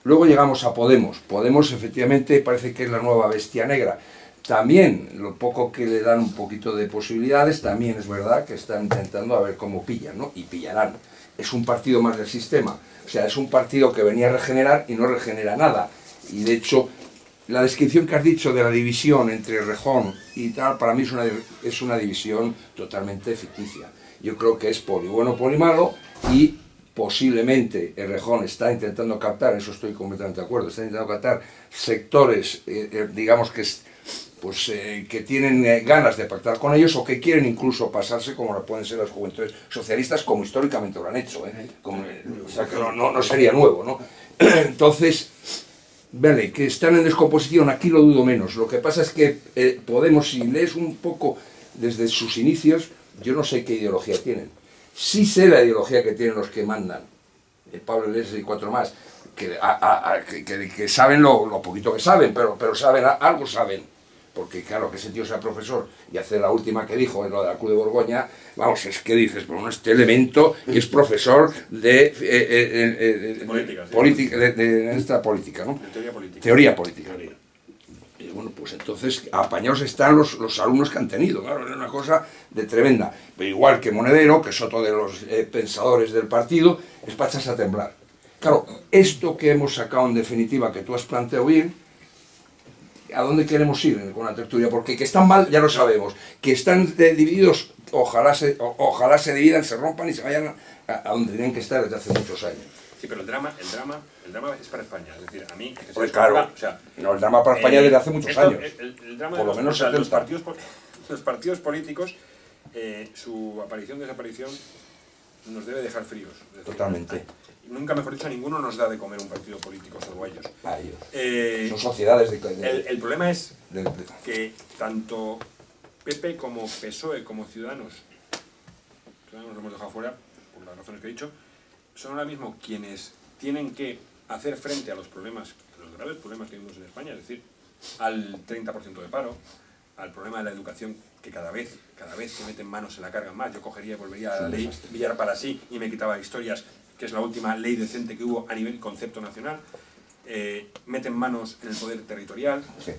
luego llegamos a Podemos. Podemos, efectivamente, parece que es la nueva bestia negra. También, lo poco que le dan un poquito de posibilidades, también es verdad que están intentando a ver cómo pillan, ¿no? Y pillarán. Es un partido más del sistema. O sea, es un partido que venía a regenerar y no regenera nada. Y de hecho, la descripción que has dicho de la división entre Errejón y tal, para mí es una división totalmente ficticia. Yo creo que es poli bueno, poli malo, y posiblemente Errejón está intentando captar, eso estoy completamente de acuerdo, está intentando captar sectores, digamos que tienen ganas de pactar con ellos o que quieren incluso pasarse, como pueden ser las juventudes socialistas, como históricamente lo han hecho. O sea, que no sería nuevo, ¿no? Entonces, vale, que están en descomposición, aquí lo dudo menos. Lo que pasa es que Podemos, si lees un poco desde sus inicios, yo no sé qué ideología tienen. Sí sé la ideología que tienen los que mandan, Pablo Iglesias y 4 más, que saben lo poquito que saben, pero saben, algo saben. Porque claro, que ese tío sea profesor y hace la última que dijo, en lo de la Cruz de Borgoña, vamos, es que dices, bueno, este elemento y es profesor de esta política, ¿no? Teoría política. Y bueno, pues entonces apañados están los alumnos que han tenido, claro, es una cosa de tremenda. Pero igual que Monedero, que es otro de los pensadores del partido, es para echarse a temblar. Claro, esto que hemos sacado en definitiva, que tú has planteado bien, ¿a dónde queremos ir con la tertulia? Porque que están mal, ya lo sabemos. Que están divididos, ojalá se dividan, se rompan y se vayan a donde tienen que estar desde hace muchos años. Sí, pero el drama es para España. Es decir, a mí... Pues claro, o sea, no, el drama para España desde hace muchos años. El drama por lo menos los partidos políticos, su aparición, desaparición, nos debe dejar fríos. Es decir, totalmente. Nunca, mejor dicho, a ninguno nos da de comer un partido político, salvo a ellos. A ellos. Son sociedades el problema es que tanto PP como PSOE como Ciudadanos todavía nos hemos dejado fuera, por las razones que he dicho, son ahora mismo quienes tienen que hacer frente a los problemas, a los graves problemas que vivimos en España, es decir, al 30% de paro, al problema de la educación, que cada vez se meten manos en la carga más. Yo cogería y volvería a la ley Villar para sí y me quitaba historias, que es la última ley decente que hubo a nivel concepto nacional. Meten manos en el poder territorial. Sí.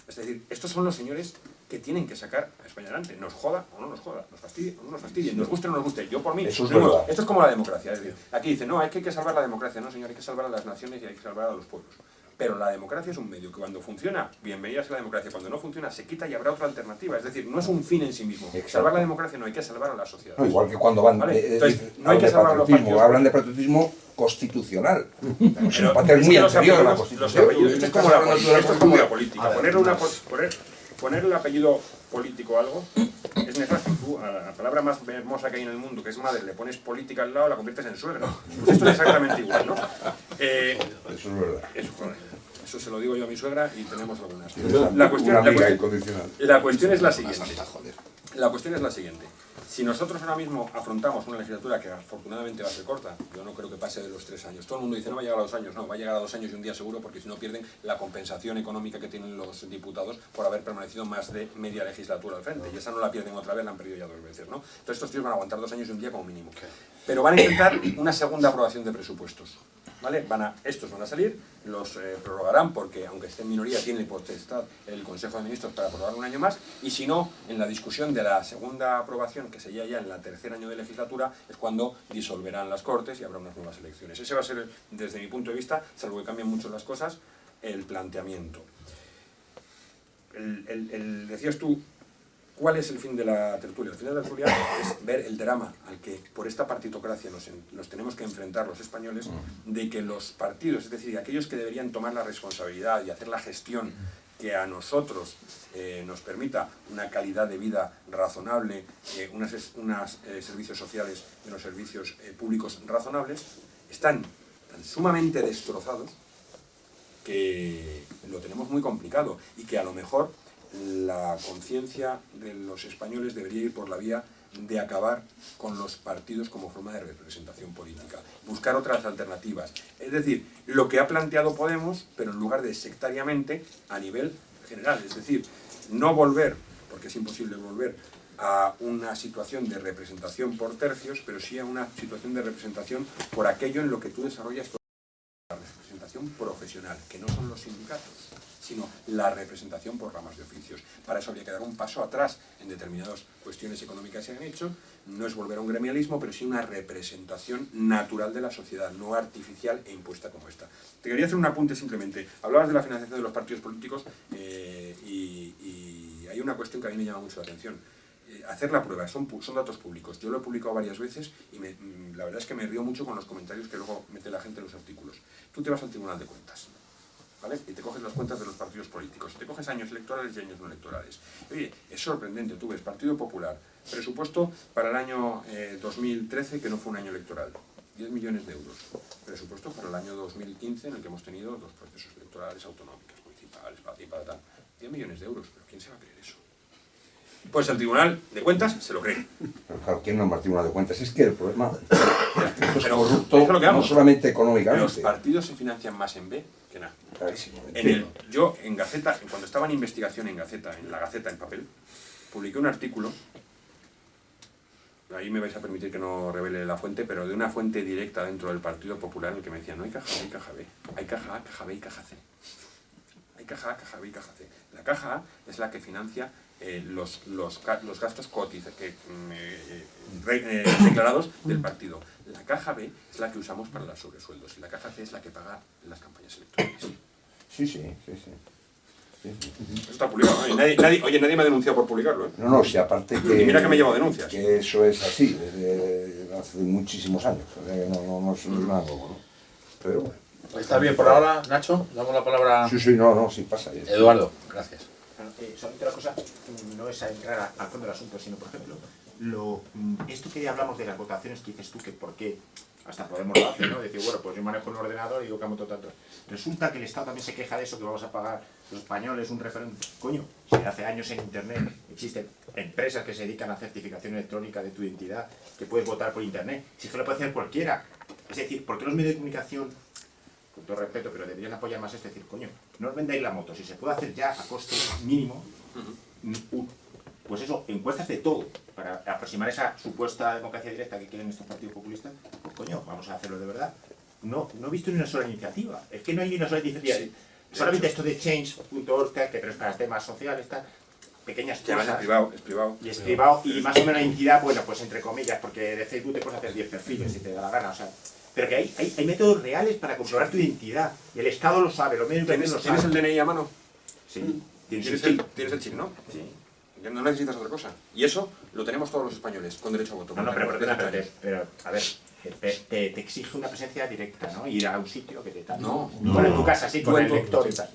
Es decir, estos son los señores que tienen que sacar a España adelante. Nos joda o no nos joda, nos fastidie o no nos fastidie, nos guste o no nos guste. Yo por mí, Eso es verdad. esto es como la democracia. Es decir, aquí dicen, no, hay que salvar la democracia. No, señor, hay que salvar a las naciones y hay que salvar a los pueblos. Pero la democracia es un medio que cuando funciona, bienvenida sea la democracia. Cuando no funciona, se quita y habrá otra alternativa. Es decir, no es un fin en sí mismo. Exacto. Salvar la democracia no, hay que salvar a la sociedad. No, igual que cuando van ¿Vale? Entonces, no hay que salvar a los patriotismo, partidos. hablan de patriotismo constitucional. Es un papel es muy que los anterior a la apellidos- Constitución. los apellidos- esto es como la política. Esto es como la política. A ver, Ponerle más. poner el apellido político a algo es nefasto. Tú, a la palabra más hermosa que hay en el mundo, que es madre, le pones política al lado, la conviertes en suegra. Pues esto es exactamente igual, ¿no? Eso es verdad. Eso se lo digo yo a mi suegra y tenemos algunas. Una amiga incondicional. La cuestión es la siguiente. La cuestión es la siguiente. Si nosotros ahora mismo afrontamos una legislatura que afortunadamente va a ser corta, yo no creo que pase de los 3 años. Todo el mundo dice, no va a llegar a 2 años. No, va a llegar a 2 años y un día seguro, porque si no pierden la compensación económica que tienen los diputados por haber permanecido más de media legislatura al frente. Y esa no la pierden otra vez, la han perdido ya 2 veces, ¿no? Entonces estos tíos van a aguantar 2 años y un día como mínimo. Pero van a intentar una segunda aprobación de presupuestos. ¿Vale? Estos van a salir, los prorrogarán porque, aunque esté en minoría, tiene potestad el Consejo de Ministros para aprobar un año más, y si no, en la discusión de la segunda aprobación, que sería ya en la tercer año de legislatura, es cuando disolverán las Cortes y habrá unas nuevas elecciones. Ese va a ser, desde mi punto de vista, salvo que cambien mucho las cosas, el planteamiento. Decías tú, ¿cuál es el fin de la tertulia? El fin de la tertulia es ver el drama al que por esta partitocracia nos tenemos que enfrentar los españoles, de que los partidos, es decir, aquellos que deberían tomar la responsabilidad y hacer la gestión que a nosotros nos permita una calidad de vida razonable, unos servicios sociales y unos servicios públicos razonables, están tan sumamente destrozados que lo tenemos muy complicado y que a lo mejor la conciencia de los españoles debería ir por la vía de acabar con los partidos como forma de representación política, buscar otras alternativas. Es decir, lo que ha planteado Podemos, pero en lugar de sectariamente, a nivel general. Es decir, no volver, porque es imposible volver, a una situación de representación por tercios, pero sí a una situación de representación por aquello en lo que tú desarrollas la representación profesional, que no son los sindicatos, sino la representación por ramas de oficios. Para eso habría que dar un paso atrás en determinadas cuestiones económicas que se han hecho. No es volver a un gremialismo, pero sí una representación natural de la sociedad, no artificial e impuesta como esta. Te quería hacer un apunte simplemente. Hablabas de la financiación de los partidos políticos y hay una cuestión que a mí me llama mucho la atención. Hacer la prueba, son datos públicos. Yo lo he publicado varias veces y la verdad es que me río mucho con los comentarios que luego mete la gente en los artículos. Tú te vas al Tribunal de Cuentas, ¿vale? Y te coges las cuentas de los partidos políticos, te coges años electorales y años no electorales. Oye, es sorprendente, tú ves Partido Popular, presupuesto para el año 2013, que no fue un año electoral, 10 millones de euros. Presupuesto para el año 2015, en el que hemos tenido dos procesos electorales autonómicos, municipales, para tal. 10 millones de euros, pero ¿quién se va a creer eso? Pues el Tribunal de Cuentas se lo cree. Pero claro, ¿quién no es el Tribunal de Cuentas? Es que el problema esto es Pero corrupto, eso es lo que no vamos. solamente Los económicamente. partidos se financian más en B que en A. Clarísimo. Yo en Gaceta, cuando estaba en investigación en Gaceta, en la Gaceta en papel, publiqué un artículo, ahí me vais a permitir que no revele la fuente, pero de una fuente directa dentro del Partido Popular en el que me decía, no hay caja A, hay caja B, hay caja A, caja B y caja C. Hay caja A, caja B y caja C. La caja A es la que financia los gastos declarados del partido. La caja B es la que usamos para los sobresueldos y la caja C es la que paga las campañas electorales. Sí. Eso está publicado, ¿no? Y nadie me ha denunciado por publicarlo, ¿eh? No, si aparte que... Y mira que me llevo denuncias. Que eso es así, desde hace muchísimos años. O sea, que no es nada nuevo, ¿no? Pero bueno. ¿Está bien por ahora, Nacho? Damos la palabra a Sí pasa. Eduardo. Gracias. Solamente una cosa, no es a entrar al fondo del asunto, sino, por ejemplo, esto que hablamos de las votaciones, que dices tú que por qué, hasta Podemos lo hace, ¿no? Decir, bueno, pues yo manejo un ordenador y digo que amo tanto. Resulta que el Estado también se queja de eso, que vamos a pagar los españoles un referéndum. Coño, si hace años en Internet existen empresas que se dedican a certificación electrónica de tu identidad, que puedes votar por Internet, si es que lo puede hacer cualquiera. Es decir, ¿por qué los medios de comunicación, con todo respeto, pero deberían apoyar más esto? Es decir, coño, no os vendáis la moto, si se puede hacer ya a coste mínimo, pues eso, encuestas de todo, para aproximar esa supuesta democracia directa que quieren estos partidos populistas, pues coño, vamos a hacerlo de verdad. No he visto ni una sola iniciativa, es que no hay ni una sola iniciativa. Sí, solamente esto de change.org, que pero es para temas sociales, pequeñas cosas. Es privado. Y es privado, y más o menos la entidad, bueno, pues entre comillas, porque de Facebook te puedes hacer 10 perfiles si te da la gana, o sea. Pero que hay métodos reales para comprobar tu identidad, y el Estado lo sabe, los medios de comunicación lo saben. ¿Tienes el DNI a mano? Sí. ¿Tienes el chip, no? Sí. No necesitas otra cosa. Y eso lo tenemos todos los españoles con derecho a voto. No, pero a ver, te exige una presencia directa, ¿no? Ir a un sitio que te tal. No. Bueno, en tu casa, sí, con el lector y tal.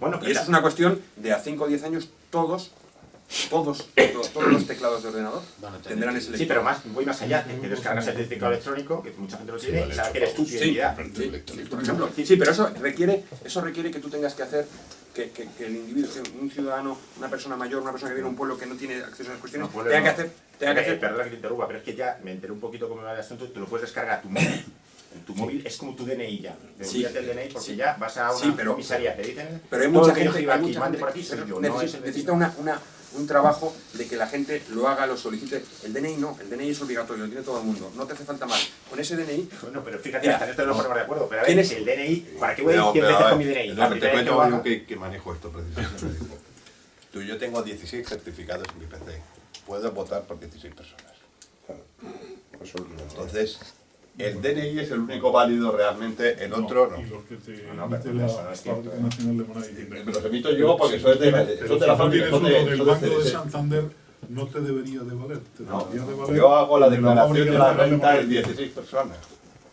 Bueno, Y eso es una cuestión de a 5 o 10 años todos los teclados de ordenador tendrán ese lector. Sí, pero voy más allá. Te descargas el certificado electrónico, que mucha gente lo tiene, y sabe que eres tú, tu identidad. Sí, por ejemplo. Sí, pero eso requiere que tú tengas que hacer que el individuo, un ciudadano, una persona mayor, una persona que viene a un pueblo que no tiene acceso a esas cuestiones, tenga que hacer... Perdona que te interrumpa, pero es que ya me enteré un poquito cómo va el asunto, te lo puedes descargar a tu móvil. En tu móvil es como tu DNI ya. Te olvidas del DNI porque ya vas a una comisaría, te dicen... Pero hay mucha gente que necesita un trabajo de que la gente lo haga, lo solicite. El DNI no, el DNI es obligatorio, lo tiene todo el mundo, no te hace falta más. Con ese DNI... Bueno, pero fíjate, hasta en esto no nos ponemos de acuerdo, pero a ver, el DNI, ¿para qué voy a ir 100 veces con mi DNI? Te cuento yo que manejo esto precisamente. Yo tengo 16 certificados en mi PC, puedo votar por 16 personas. Entonces, el DNI es el único válido realmente, el otro no. Y los que te emite la Fábrica Nacional de Moneda y Me los emito yo porque eso es de la fábrica. Uno del Banco de Santander no te debería de valer. Te debería de valer yo hago la declaración de la Fábrica renta Nacional en 16 personas.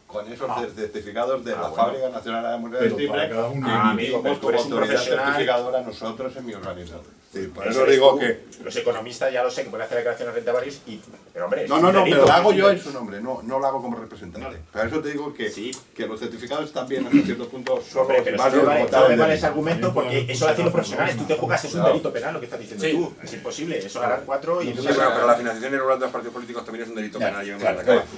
Con esos certificados de la Fábrica Nacional de Moneda Simple, y emitimos como autoridad certificadora nosotros en mi organización. Sí, por eso digo que... Los economistas ya lo sé, que pueden hacer declaraciones de renta varios y... Pero hombre... No, pero lo hago yo en su nombre, no lo hago como representante. Por eso te digo que los certificados también, hasta cierto punto, son hombre, pero no vale ese argumento porque eso lo hacen los profesionales. Tú te juegas, es un delito penal lo que estás diciendo tú. Es imposible, eso lo harán 4 y... Sí, pero la financiación irregular de los partidos políticos también es un delito penal.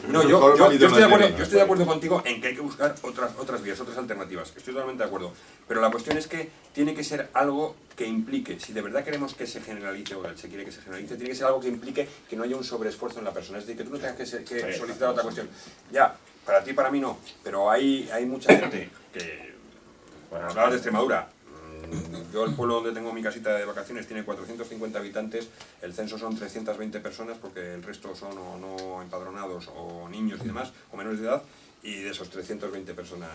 No, yo estoy de acuerdo contigo en que hay que buscar otras vías, otras alternativas. Estoy totalmente de acuerdo. Pero la cuestión es que tiene que ser algo que implique, si de verdad queremos que se generalice o se quiere que se generalice, tiene que ser algo que implique que no haya un sobreesfuerzo en la persona. Es decir, que tú no tengas que solicitar otra cuestión. Ya, para ti, para mí no, pero hay mucha gente que, bueno, hablabas de Extremadura. Yo el pueblo donde tengo mi casita de vacaciones tiene 450 habitantes, el censo son 320 personas porque el resto son o no empadronados o niños y demás, o menores de edad, y de esos 320 personas,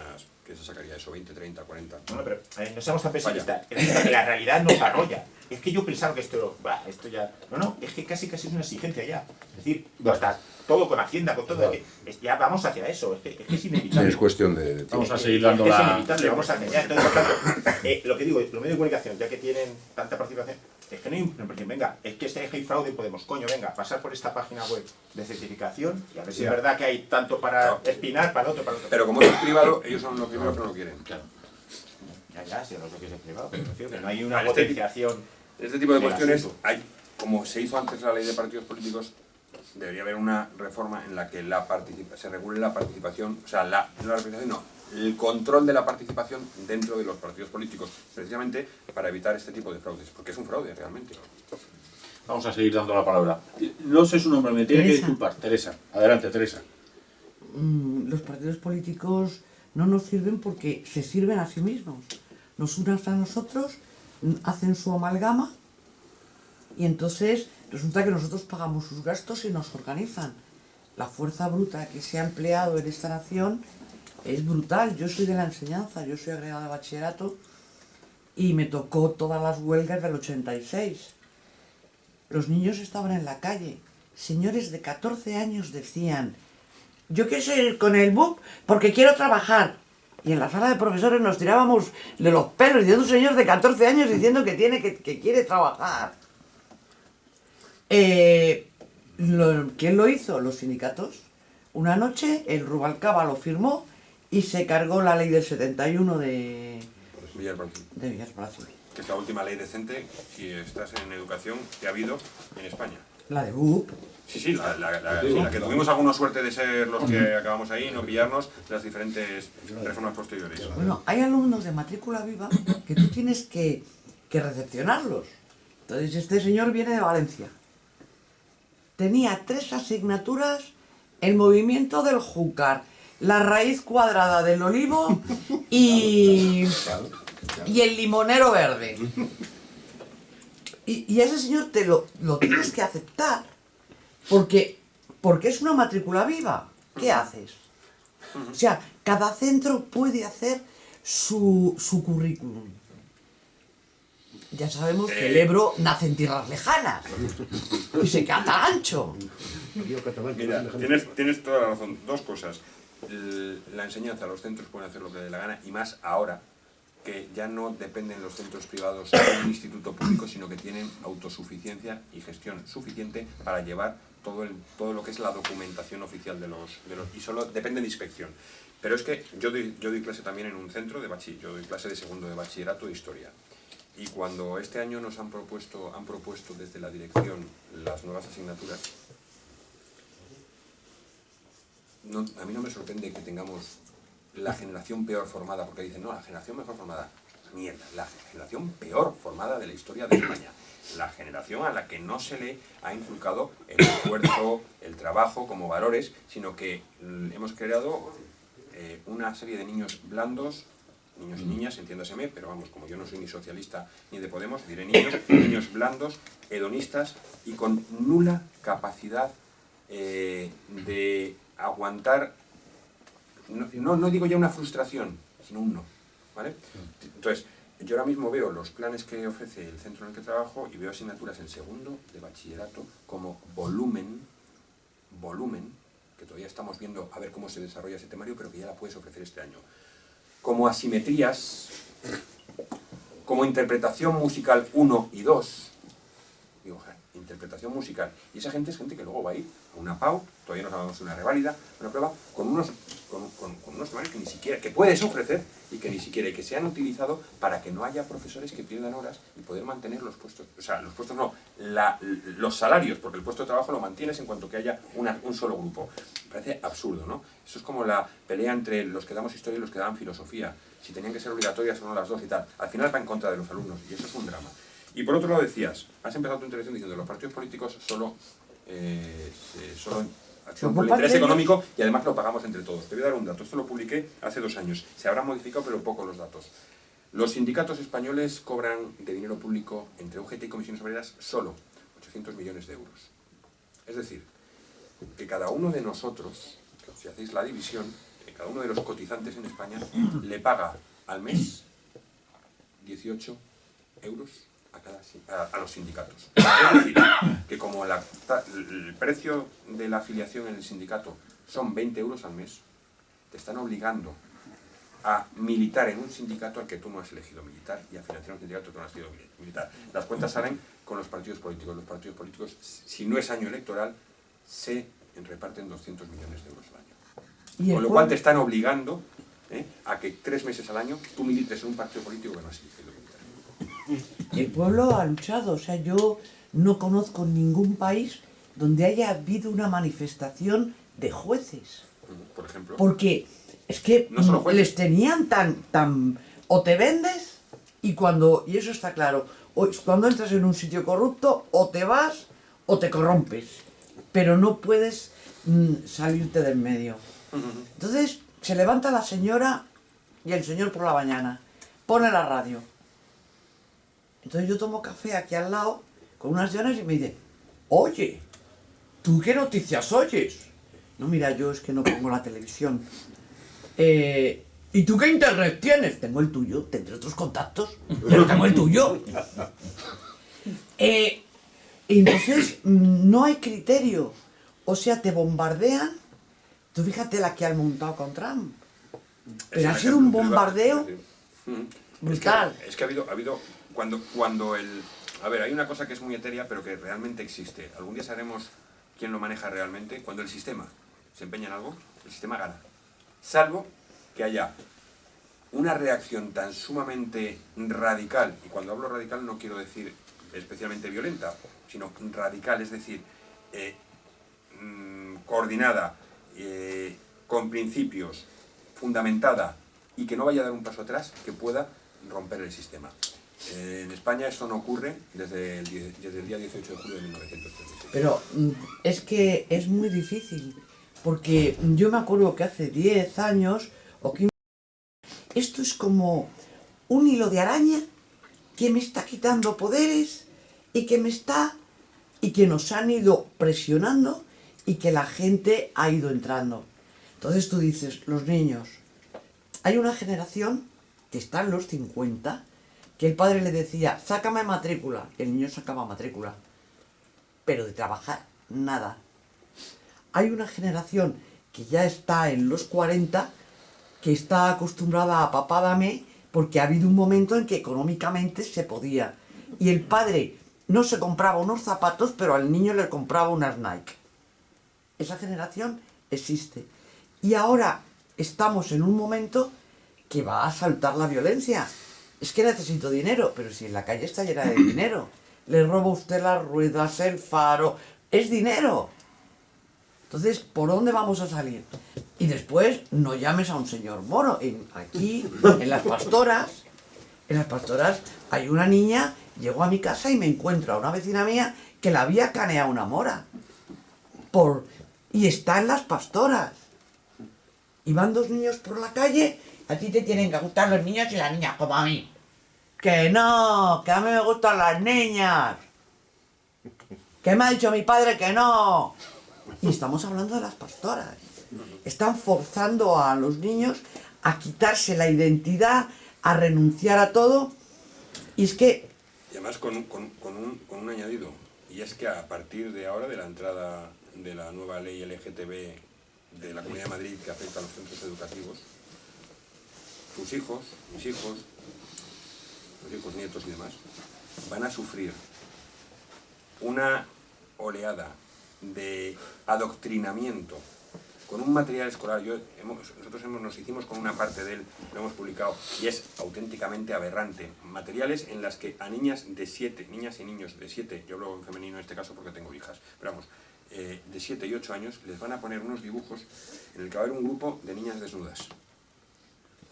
¿qué se sacaría eso? 20, 30, 40. Bueno, pero no seamos tan pesimistas. Que la realidad nos arrolla. Es que yo pensaba que esto ya... No, es que casi es una exigencia ya. Es decir, está todo con Hacienda, con todo. Ya vamos hacia eso. Es que es inevitable. Es cuestión de... Vamos a seguir dando Es inevitable, vamos hacia allá. Entonces, por tanto, lo que digo, los medios de comunicación, ya que tienen tanta participación, es que no hay... Venga, es que hay fraude y Podemos. Coño, venga, pasar por esta página web de certificación y a ver si es verdad que hay tanto para espinar, para otro, para otro. Pero como es privado, ellos son los primeros que no lo quieren. Claro. Ya, si no sé qué es privado, pero refiero que no hay una potenciación. Este tipo de cuestiones, como se hizo antes la ley de partidos políticos, debería haber una reforma en la que se regule la participación, o sea, el control de la participación dentro de los partidos políticos, precisamente para evitar este tipo de fraudes, porque es un fraude realmente. Vamos a seguir dando la palabra. No sé su nombre, me tiene que Teresa. disculpar. Teresa. Adelante, Teresa. Los partidos políticos no nos sirven porque se sirven a sí mismos. Nos unen a nosotros, hacen su amalgama y entonces resulta que nosotros pagamos sus gastos y nos organizan. La fuerza bruta que se ha empleado en esta nación es brutal. Yo soy de la enseñanza, yo soy agregada de bachillerato y me tocó todas las huelgas del 86. Los niños estaban en la calle. Señores de 14 años decían: yo quiero ir con el BUP porque quiero trabajar. Y en la sala de profesores nos tirábamos de los pelos diciendo un señor de 14 años diciendo que quiere trabajar. ¿Quién lo hizo? Los sindicatos. Una noche el Rubalcaba lo firmó y se cargó la ley del 71 de Villar-Palacio. Que es la última ley decente, si estás en educación, que ha habido en España. La de BUP. Sí, la que tuvimos alguna suerte de ser los que acabamos ahí, no pillarnos de las diferentes reformas posteriores. Bueno, hay alumnos de matrícula viva que tú tienes que recepcionarlos. Entonces este señor viene de Valencia. Tenía 3 asignaturas: el movimiento del júcar, la raíz cuadrada del olivo y el limonero verde. Y ese señor te lo tienes que aceptar porque es una matrícula viva. ¿Qué haces? O sea, cada centro puede hacer su currículum. Ya sabemos que el Ebro nace en tierras lejanas y se cata ancho. Mira, tienes toda la razón. 2 cosas. La enseñanza, los centros pueden hacer lo que les dé la gana, y más ahora, que ya no dependen los centros privados de un instituto público, sino que tienen autosuficiencia y gestión suficiente para llevar todo lo que es la documentación oficial de los y solo depende de inspección. Pero es que yo doy clase también en un centro de bachiller, yo doy clase de segundo de bachillerato de historia. Y cuando este año nos han propuesto desde la dirección las nuevas asignaturas, a mí no me sorprende que tengamos la generación peor formada, porque dicen, no, la generación mejor formada. Mierda, la generación peor formada de la historia de España. La generación a la que no se le ha inculcado el esfuerzo, el trabajo como valores, sino que hemos creado una serie de niños blandos, niños y niñas, entiéndaseme, pero vamos, como yo no soy ni socialista ni de Podemos, diré niños blandos, hedonistas y con nula capacidad de aguantar, no digo ya una frustración, sino un no, ¿vale? Entonces, yo ahora mismo veo los planes que ofrece el centro en el que trabajo y veo asignaturas en segundo de bachillerato como volumen, que todavía estamos viendo a ver cómo se desarrolla ese temario, pero que ya la puedes ofrecer este año. Como asimetrías, como interpretación musical 1 y 2, digo, interpretación musical, y esa gente es gente que luego va a ir a una PAU, todavía nos hablamos de una reválida, una prueba, con unos temarios que ni siquiera, que puedes ofrecer y que ni siquiera, y que se han utilizado para que no haya profesores que pierdan horas y poder mantener los puestos, o sea, los puestos no, los salarios, porque el puesto de trabajo lo mantienes en cuanto que haya un solo grupo. Me parece absurdo, ¿no? Eso es como la pelea entre los que damos historia y los que dan filosofía, si tenían que ser obligatorias o no las dos y tal. Al final va en contra de los alumnos, y eso es un drama. Y por otro lado decías, has empezado tu intervención diciendo que los partidos políticos solo acción por el interés económico y además lo pagamos entre todos. Te voy a dar un dato, esto lo publiqué hace 2 años, se habrán modificado pero poco los datos. Los sindicatos españoles cobran de dinero público entre UGT y comisiones obreras solo 800 millones de euros. Es decir, que cada uno de nosotros, si hacéis la división, cada uno de los cotizantes en España le paga al mes 18 euros a los sindicatos. Es decir, que como el precio de la afiliación en el sindicato son 20 euros al mes, te están obligando a militar en un sindicato al que tú no has elegido militar y a financiar un sindicato que tú no has elegido militar. Las cuentas salen con los partidos políticos. Los partidos políticos, si no es año electoral, se reparten 200 millones de euros al año. Con lo cual te están obligando a que 3 meses al año tú milites en un partido político que no has elegido militar. El pueblo ha luchado, o sea, yo no conozco ningún país donde haya habido una manifestación de jueces. Por ejemplo. Porque es que no les tenían tan o te vendes y eso está claro, cuando entras en un sitio corrupto o te vas o te corrompes, pero no puedes salirte del medio. Entonces se levanta la señora y el señor por la mañana, pone la radio. Entonces yo tomo café aquí al lado con unas llanas y me dice, oye, ¿tú qué noticias oyes? No, mira, yo es que no pongo la televisión. ¿Y tú qué internet tienes? Tengo el tuyo, tendré otros contactos, pero tengo el tuyo. Entonces no hay criterio, o sea, te bombardean. Tú fíjate la que han montado con Trump. Pero ha sido un bombardeo brutal. Es que ha habido cuando a ver, hay una cosa que es muy etérea, pero que realmente existe. Algún día haremos quién lo maneja realmente, cuando el sistema se empeña en algo, el sistema gana. Salvo que haya una reacción tan sumamente radical, y cuando hablo radical no quiero decir especialmente violenta, sino radical, es decir, coordinada, con principios, fundamentada, y que no vaya a dar un paso atrás, que pueda romper el sistema. En España eso no ocurre desde el día 18 de julio de 1937. Pero es que es muy difícil, porque yo me acuerdo que hace 10 años o 15, esto es como un hilo de araña que me está quitando poderes y que nos han ido presionando y que la gente ha ido entrando. Entonces tú dices, los niños, hay una generación que está en los 50, que el padre le decía, sácame matrícula, y el niño sacaba matrícula, pero de trabajar, nada. Hay una generación que ya está en los 40, que está acostumbrada a papá dame, porque ha habido un momento en que económicamente se podía. Y el padre no se compraba unos zapatos, pero al niño le compraba unas Nike. Esa generación existe. Y ahora estamos en un momento que va a saltar la violencia. Es que necesito dinero, pero si en la calle está llena de dinero. Le roba usted las ruedas, el faro, es dinero. Entonces, ¿por dónde vamos a salir? Y después, no llames a un señor moro. Aquí, en las pastoras, hay una niña, llego a mi casa y me encuentro a una vecina mía que la había caneado una mora. Y está en las pastoras. Y van dos niños por la calle, a ti te tienen que gustar los niños y las niñas, como a mí. Que no, que a mí me gustan las niñas. Que me ha dicho mi padre que no. Y estamos hablando de las pastoras. Están forzando a los niños a quitarse la identidad, a renunciar a todo. Y es que... Y además con un añadido. Y es que a partir de ahora, de la entrada de la nueva ley LGTB de la Comunidad de Madrid que afecta a los centros educativos, tus hijos, mis hijos, los hijos, nietos y demás, van a sufrir una oleada de adoctrinamiento con un material escolar. Nosotros nos hicimos con una parte de él, lo hemos publicado, y es auténticamente aberrante. Materiales en las que a niñas de 7, niñas y niños de 7, yo hablo en femenino en este caso porque tengo hijas, pero vamos, de 7 y 8 años, les van a poner unos dibujos en el que va a haber un grupo de niñas desnudas,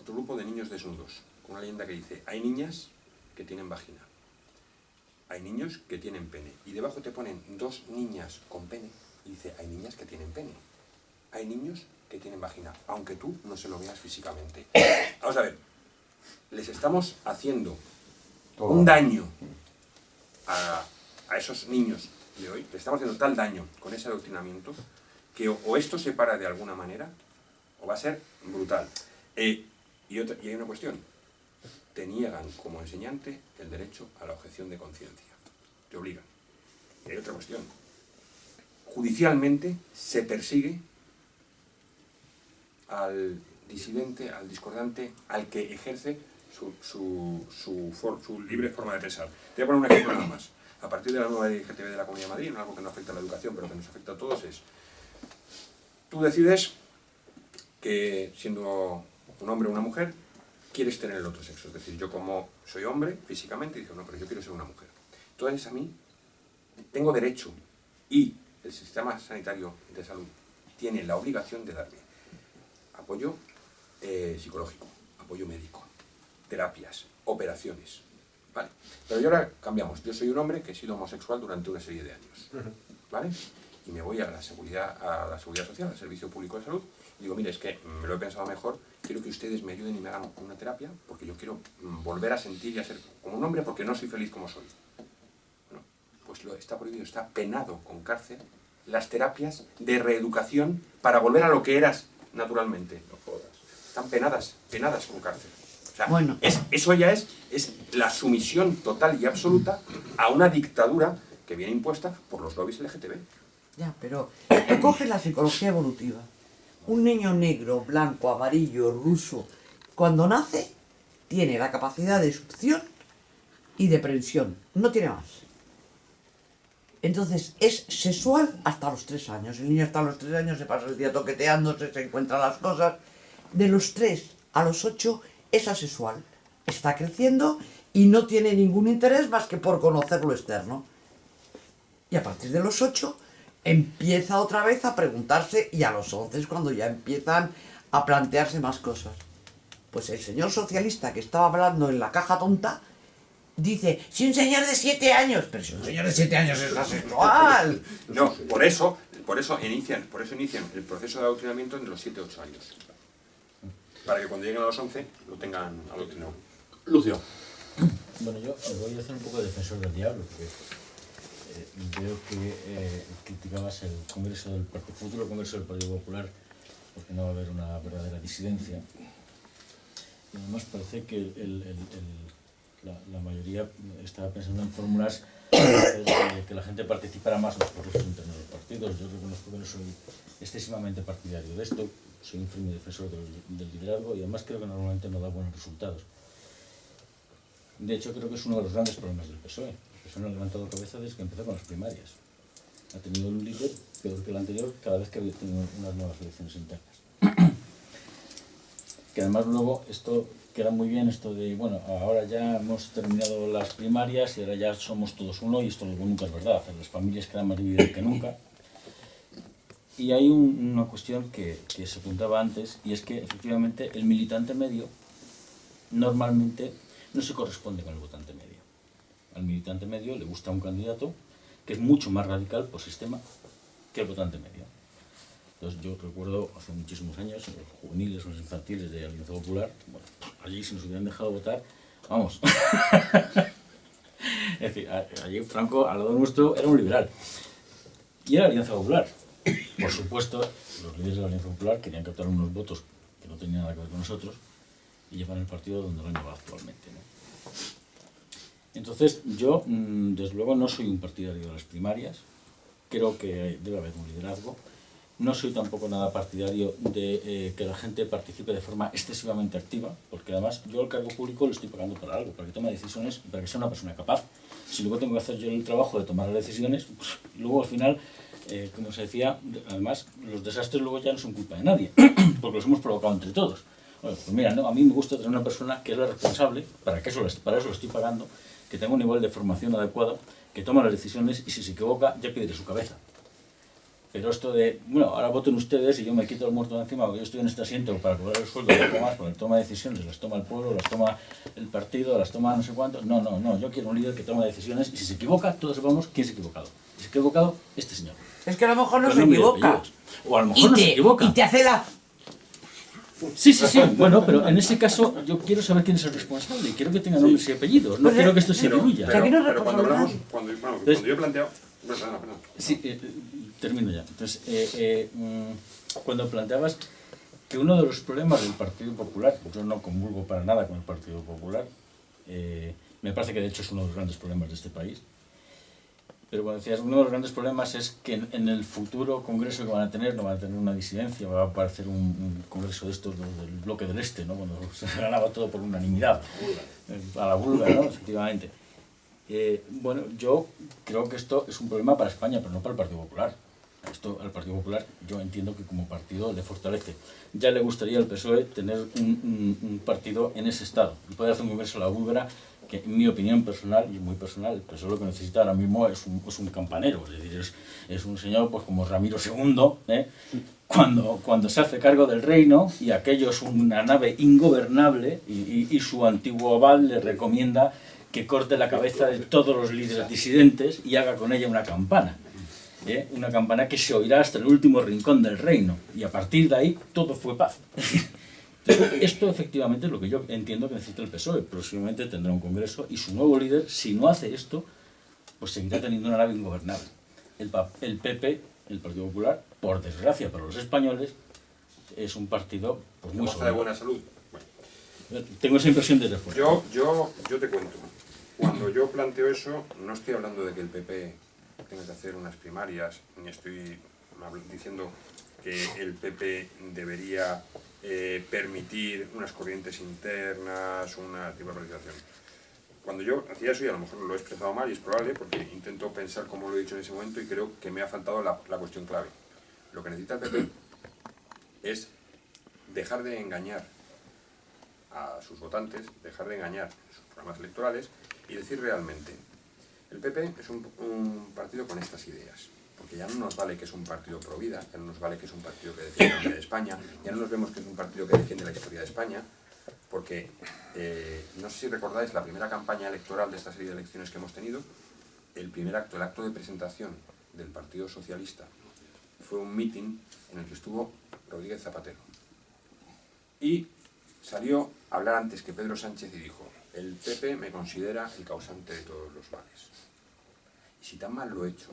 otro grupo de niños desnudos, con una leyenda que dice, hay niñas que tienen vagina, hay niños que tienen pene, y debajo te ponen dos niñas con pene, y dice, hay niñas que tienen pene, hay niños que tienen vagina, aunque tú no se lo veas físicamente. Vamos a ver, les estamos haciendo un daño a esos niños de hoy, le estamos haciendo tal daño con ese adoctrinamiento que o esto se para de alguna manera o va a ser brutal. Y hay una cuestión, te niegan como enseñante el derecho a la objeción de conciencia, te obligan. Y hay otra cuestión, judicialmente se persigue al disidente, al discordante, al que ejerce su libre forma de pensar. Te voy a poner un ejemplo nada más. A partir de la nueva LGTB de la Comunidad de Madrid, algo que no afecta a la educación, pero que nos afecta a todos, es... Tú decides que, siendo un hombre o una mujer, quieres tener el otro sexo. Es decir, yo como soy hombre, físicamente, digo, no, pero yo quiero ser una mujer. Entonces, a mí, tengo derecho, y el sistema sanitario de salud tiene la obligación de darme apoyo psicológico, apoyo médico, terapias, operaciones. ¿Vale? Pero yo ahora cambiamos. Yo soy un hombre que he sido homosexual durante una serie de años. ¿Vale? Y me voy a la seguridad social, al Servicio Público de Salud, y digo, mire, es que me lo he pensado mejor, quiero que ustedes me ayuden y me hagan una terapia, porque yo quiero volver a sentir y a ser como un hombre, porque no soy feliz como soy. Bueno, pues está prohibido, está penado con cárcel las terapias de reeducación para volver a lo que eras naturalmente. No jodas. Están penadas con cárcel. O sea, bueno, eso ya es la sumisión total y absoluta a una dictadura que viene impuesta por los lobbies LGTB. Ya, pero tú coges la psicología evolutiva. Un niño negro, blanco, amarillo, ruso, cuando nace, tiene la capacidad de succión y de prensión. No tiene más. Entonces es sexual hasta los 3 años. El niño hasta los 3 años se pasa el día toqueteándose, se encuentra las cosas. De los 3 a los 8 es asexual. Está creciendo y no tiene ningún interés más que por conocer lo externo. Y a partir de los 8 empieza otra vez a preguntarse, y a los 11 es cuando ya empiezan a plantearse más cosas. Pues el señor socialista que estaba hablando en la caja tonta dice, si un señor de 7 años, pero si un señor de 7 años es asexual. No, por eso inician el proceso de adoctrinamiento en los 7-8 años. Para que cuando lleguen a los 11 lo tengan adoctrinado. Lucio. Bueno, yo voy a hacer un poco de defensor del diablo, porque veo que criticabas el futuro Congreso del Partido Popular, porque no va a haber una verdadera disidencia. Y además parece que la mayoría estaba pensando en fórmulas que la gente participara más en los procesos internos de los partidos. Yo reconozco que no soy excesivamente partidario de esto, soy un firme defensor del liderazgo y además creo que normalmente no da buenos resultados. De hecho, creo que es uno de los grandes problemas del PSOE. El PSOE no ha levantado cabeza desde que empezó con las primarias. Ha tenido un líder peor que el anterior cada vez que ha tenido unas nuevas elecciones internas. Que además luego esto queda muy bien, esto de, bueno, ahora ya hemos terminado las primarias y ahora ya somos todos uno, y esto luego nunca es verdad. Las familias quedan más divididas que nunca. Y hay una cuestión que se apuntaba antes, y es que efectivamente el militante medio normalmente no se corresponde con el votante medio. Al militante medio le gusta un candidato que es mucho más radical por sistema que el votante medio. Entonces yo recuerdo hace muchísimos años, en los juveniles o los infantiles de Alianza Popular, bueno, allí si nos hubieran dejado votar, vamos. Es decir, allí Franco, al lado nuestro, era un liberal. Y era Alianza Popular. Por supuesto, los líderes de la Alianza Popular querían captar unos votos que no tenían nada que ver con nosotros y llevar el partido donde lo han llevado actualmente, ¿no? Entonces, yo, desde luego, no soy un partidario de las primarias. Creo que debe haber un liderazgo. No soy tampoco nada partidario de que la gente participe de forma excesivamente activa, porque además yo al cargo público lo estoy pagando para algo, para que tome decisiones y para que sea una persona capaz. Si luego tengo que hacer yo el trabajo de tomar las decisiones, pues, luego al final, como se decía, además los desastres luego ya no son culpa de nadie, porque los hemos provocado entre todos. Bueno, pues mira, no, a mí me gusta tener una persona que es la responsable, para eso lo estoy pagando, que tenga un nivel de formación adecuado, que toma las decisiones y si se equivoca ya pide su cabeza. Pero esto de, bueno, ahora voten ustedes y yo me quito el muerto de encima porque yo estoy en este asiento para cobrar el sueldo un poco más, porque toma decisiones, las toma el pueblo, las toma el partido, las toma no sé cuánto. No, yo quiero un líder que toma decisiones y si se equivoca, todos sepamos quién se ha equivocado. Si se ha equivocado, este señor. Es que a lo mejor no Con se nombre y equivoca. apellidos. O a lo mejor no se equivoca. Y te hace la... Sí, bueno, pero en ese caso yo quiero saber quién es el responsable y quiero que tenga nombres y apellidos, no Pues quiero que esto se diluya. Pero cuando hablamos, cuando yo he planteado... Perdón. Sí, termino ya. Entonces, cuando planteabas que uno de los problemas del Partido Popular, yo no comulgo para nada con el Partido Popular, me parece que de hecho es uno de los grandes problemas de este país, pero cuando decías, uno de los grandes problemas es que en el futuro congreso que van a tener, no van a tener una disidencia, va a aparecer un congreso de estos del bloque del Este, ¿no? Cuando se ganaba todo por unanimidad, a la vulga, ¿no? Efectivamente. Bueno, yo creo que esto es un problema para España, pero no para el Partido Popular. Esto al Partido Popular yo entiendo que como partido le fortalece. Ya le gustaría al PSOE tener un partido en ese estado. Y poder hacer un congreso a la búlgara que, en mi opinión personal, y muy personal, el PSOE lo que necesita ahora mismo es un campanero. Es decir, es un señor pues como Ramiro II, cuando se hace cargo del reino y aquello es una nave ingobernable y su antiguo abad le recomienda que corte la cabeza de todos los líderes disidentes y haga con ella una campana. Una campana que se oirá hasta el último rincón del reino. Y a partir de ahí todo fue paz. Entonces, esto efectivamente es lo que yo entiendo que necesita el PSOE. Próximamente tendrá un congreso y su nuevo líder, si no hace esto, pues seguirá teniendo una nave ingobernable. El PP, el Partido Popular, por desgracia para los españoles, es un partido pues, muy de buena salud. Bueno. Tengo esa impresión desde fuera. Yo te cuento. Cuando yo planteo eso, no estoy hablando de que el PP tenga que hacer unas primarias, ni estoy diciendo que el PP debería permitir unas corrientes internas, una tipo de organización. cuando yo hacía eso, y a lo mejor lo he expresado mal, y es probable, porque intento pensar como lo he dicho en ese momento, y creo que me ha faltado la cuestión clave. Lo que necesita el PP es dejar de engañar a sus votantes, dejar de engañar en sus programas electorales, y decir realmente, el PP es un partido con estas ideas. Porque ya no nos vale que es un partido pro vida, ya no nos vale que es un partido que defiende la unidad de España, ya no nos vemos que es un partido que defiende la historia de España, porque no sé si recordáis la primera campaña electoral de esta serie de elecciones que hemos tenido, el primer acto, el acto de presentación del Partido Socialista, fue un mitin en el que estuvo Rodríguez Zapatero. Y salió a hablar antes que Pedro Sánchez y dijo, el PP me considera el causante de todos los males. Y si tan mal lo he hecho,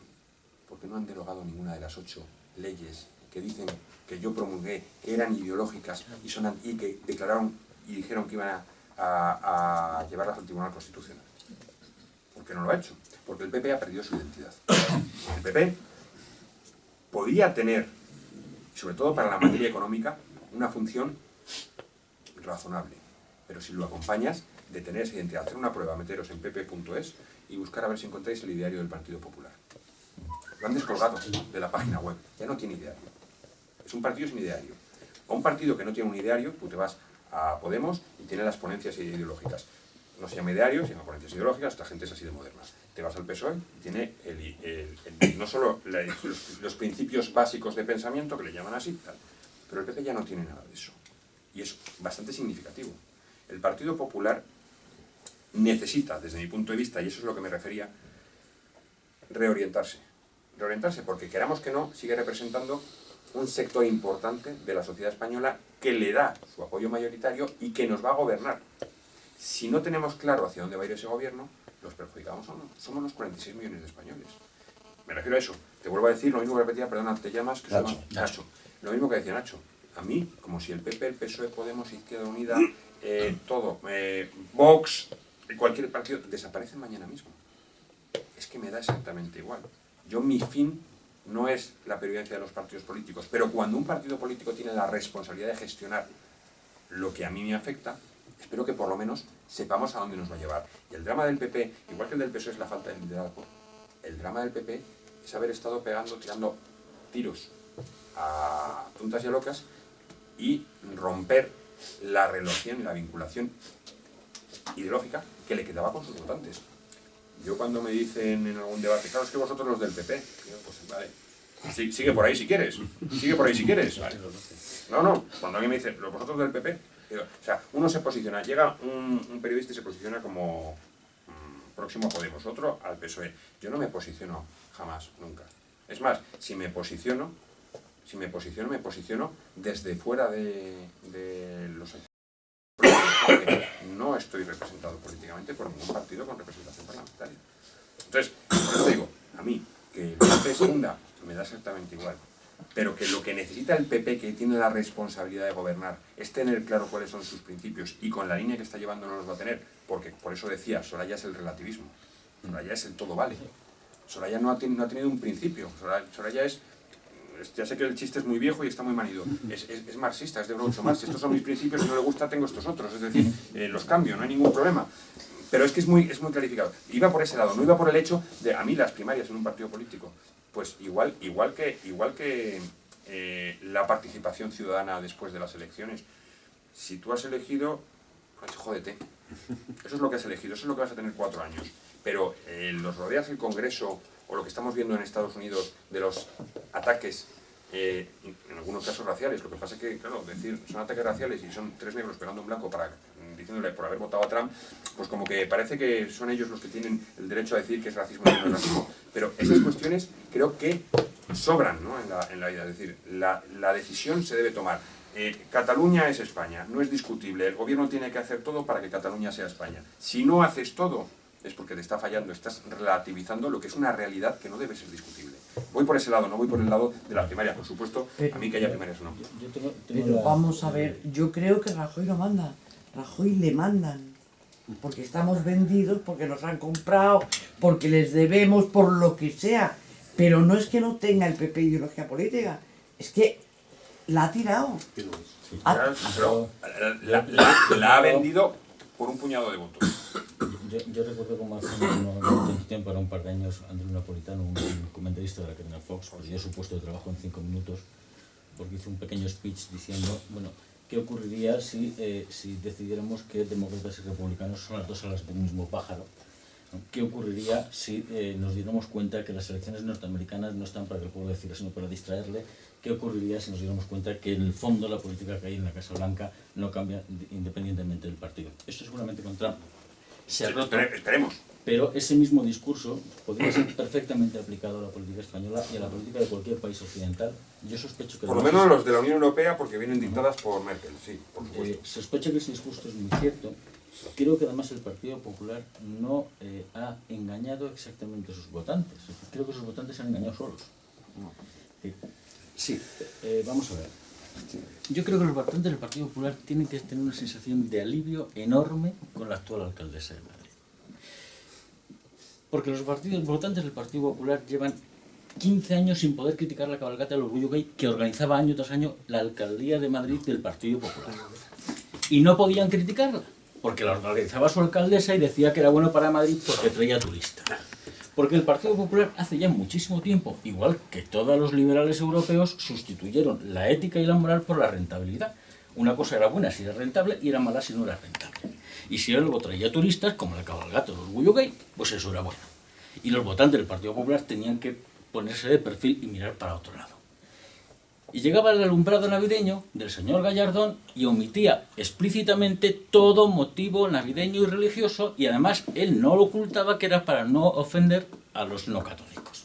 ¿por qué no han derogado ninguna de las 8 leyes que dicen que yo promulgué, que eran ideológicas y que declararon y dijeron que iban a llevarlas al Tribunal Constitucional? ¿Por qué no lo ha hecho? Porque el PP ha perdido su identidad. El PP podía tener, sobre todo para la materia económica, una función razonable, pero si lo acompañas de tener esa identidad, hacer una prueba, meteros en pp.es y buscar a ver si encontráis el ideario del Partido Popular. Lo han descolgado de la página web, ya no tiene ideario. Es un partido sin ideario. A un partido que no tiene un ideario, tú te vas a Podemos y tiene las ponencias ideológicas. No se llama ideario, se llama ponencias ideológicas, esta gente es así de moderna. Te vas al PSOE y tiene no solo los principios básicos de pensamiento, que le llaman así, tal, pero el PP ya no tiene nada de eso. Y es bastante significativo. El Partido Popular necesita, desde mi punto de vista, y eso es lo que me refería, reorientarse. Reorientarse porque, queramos que no, sigue representando un sector importante de la sociedad española que le da su apoyo mayoritario y que nos va a gobernar. Si no tenemos claro hacia dónde va a ir ese gobierno, los perjudicados somos los 46 millones de españoles. Me refiero a eso. Te vuelvo a decir lo mismo que repetía, perdona, te llamas, que Nacho. Lo mismo que decía Nacho. A mí, como si el PP, el PSOE, Podemos, Izquierda Unida, todo, Vox, cualquier partido, desaparecen mañana mismo. Es que me da exactamente igual. Mi fin no es la pervivencia de los partidos políticos, pero cuando un partido político tiene la responsabilidad de gestionar lo que a mí me afecta, espero que por lo menos sepamos a dónde nos va a llevar. Y el drama del PP, igual que el del PSOE, es la falta de liderazgo. El drama del PP es haber estado tirando tiros a tontas y a locas y romper la relación y la vinculación ideológica que le quedaba con sus votantes. Yo cuando me dicen en algún debate, claro, es que vosotros los del PP, digo, pues vale, sigue por ahí si quieres, sigue por ahí si quieres. Vale. No, cuando alguien me dice, vosotros del PP, digo, o sea, uno se posiciona, llega un periodista y se posiciona como próximo a Podemos, otro al PSOE. Yo no me posiciono jamás, nunca. Es más, si me posiciono desde fuera de los porque no estoy representado políticamente por ningún partido con representación parlamentaria. Entonces, por eso digo, a mí, que el PP se hunda, me da exactamente igual, pero que lo que necesita el PP, que tiene la responsabilidad de gobernar, es tener claro cuáles son sus principios, y con la línea que está llevando no los va a tener, porque por eso decía, Soraya es el relativismo, Soraya es el todo vale. Soraya no ha tenido un principio, Soraya es... Ya sé que el chiste es muy viejo y está muy manido. Es marxista, es de Groucho Marx. Estos son mis principios, si no le gusta tengo estos otros. Es decir, los cambio, no hay ningún problema. Pero es que es muy clarificado. Iba por ese lado, no iba por el hecho de, a mí las primarias en un partido político, pues igual que la participación ciudadana después de las elecciones. Si tú has elegido, pues jódete. Eso es lo que has elegido, eso es lo que vas a tener 4 años. Pero los rodeas el Congreso, o lo que estamos viendo en Estados Unidos de los ataques, en algunos casos raciales, lo que pasa es que, claro, decir son ataques raciales y son 3 negros pegando a un blanco diciéndole por haber votado a Trump, pues como que parece que son ellos los que tienen el derecho a decir que es racismo y no es racismo. Pero esas cuestiones creo que sobran, ¿no? en la vida. Es decir, la decisión se debe tomar. Cataluña es España, no es discutible. El gobierno tiene que hacer todo para que Cataluña sea España. Si no haces todo, es porque te está fallando, estás relativizando lo que es una realidad que no debe ser discutible. Voy por ese lado, no voy por el lado de la primaria, por supuesto, a mí que haya primarias o no. Pero vamos a ver, yo creo que Rajoy no manda, Rajoy le mandan, porque estamos vendidos, porque nos han comprado, porque les debemos, por lo que sea, pero no es que no tenga el PP ideología política, es que la ha tirado. Pero la ha vendido por un puñado de votos. Yo recuerdo como hace un tiempo, era un par de años, Andreu Napolitano, un comentarista de la cadena Fox, perdió su puesto de trabajo en 5 minutos porque hizo un pequeño speech diciendo, bueno, ¿qué ocurriría si decidiéramos que demócratas y republicanos son las dos alas del mismo pájaro? ¿Qué ocurriría si nos diéramos cuenta que las elecciones norteamericanas no están para que el pueblo decida, sino para distraerle? ¿Qué ocurriría si nos diéramos cuenta que en el fondo la política que hay en la Casa Blanca no cambia independientemente del partido? Esto seguramente con Trump se ha roto, Esperemos. pero ese mismo discurso podría ser perfectamente aplicado a la política española y a la política de cualquier país occidental. Yo sospecho que... Por lo menos los de la Unión Europea, porque vienen dictadas por Merkel, sí, por supuesto. Sospecho que ese discurso es muy cierto. Creo que además el Partido Popular no ha engañado exactamente a sus votantes. Creo que sus votantes se han engañado solos. Sí, vamos a ver. Yo creo que los votantes del Partido Popular tienen que tener una sensación de alivio enorme con la actual alcaldesa de Madrid. Porque los votantes del Partido Popular llevan 15 años sin poder criticar la cabalgata del orgullo gay que organizaba año tras año la alcaldía de Madrid del Partido Popular. Y no podían criticarla, porque la organizaba su alcaldesa y decía que era bueno para Madrid porque traía turistas. Porque el Partido Popular hace ya muchísimo tiempo, igual que todos los liberales europeos, sustituyeron la ética y la moral por la rentabilidad. Una cosa era buena si era rentable y era mala si no era rentable. Y si algo traía turistas, como la cabalgata del orgullo gay, pues eso era bueno. Y los votantes del Partido Popular tenían que ponerse de perfil y mirar para otro lado. Y llegaba el alumbrado navideño del señor Gallardón y omitía explícitamente todo motivo navideño y religioso, y además él no lo ocultaba, que era para no ofender a los no católicos.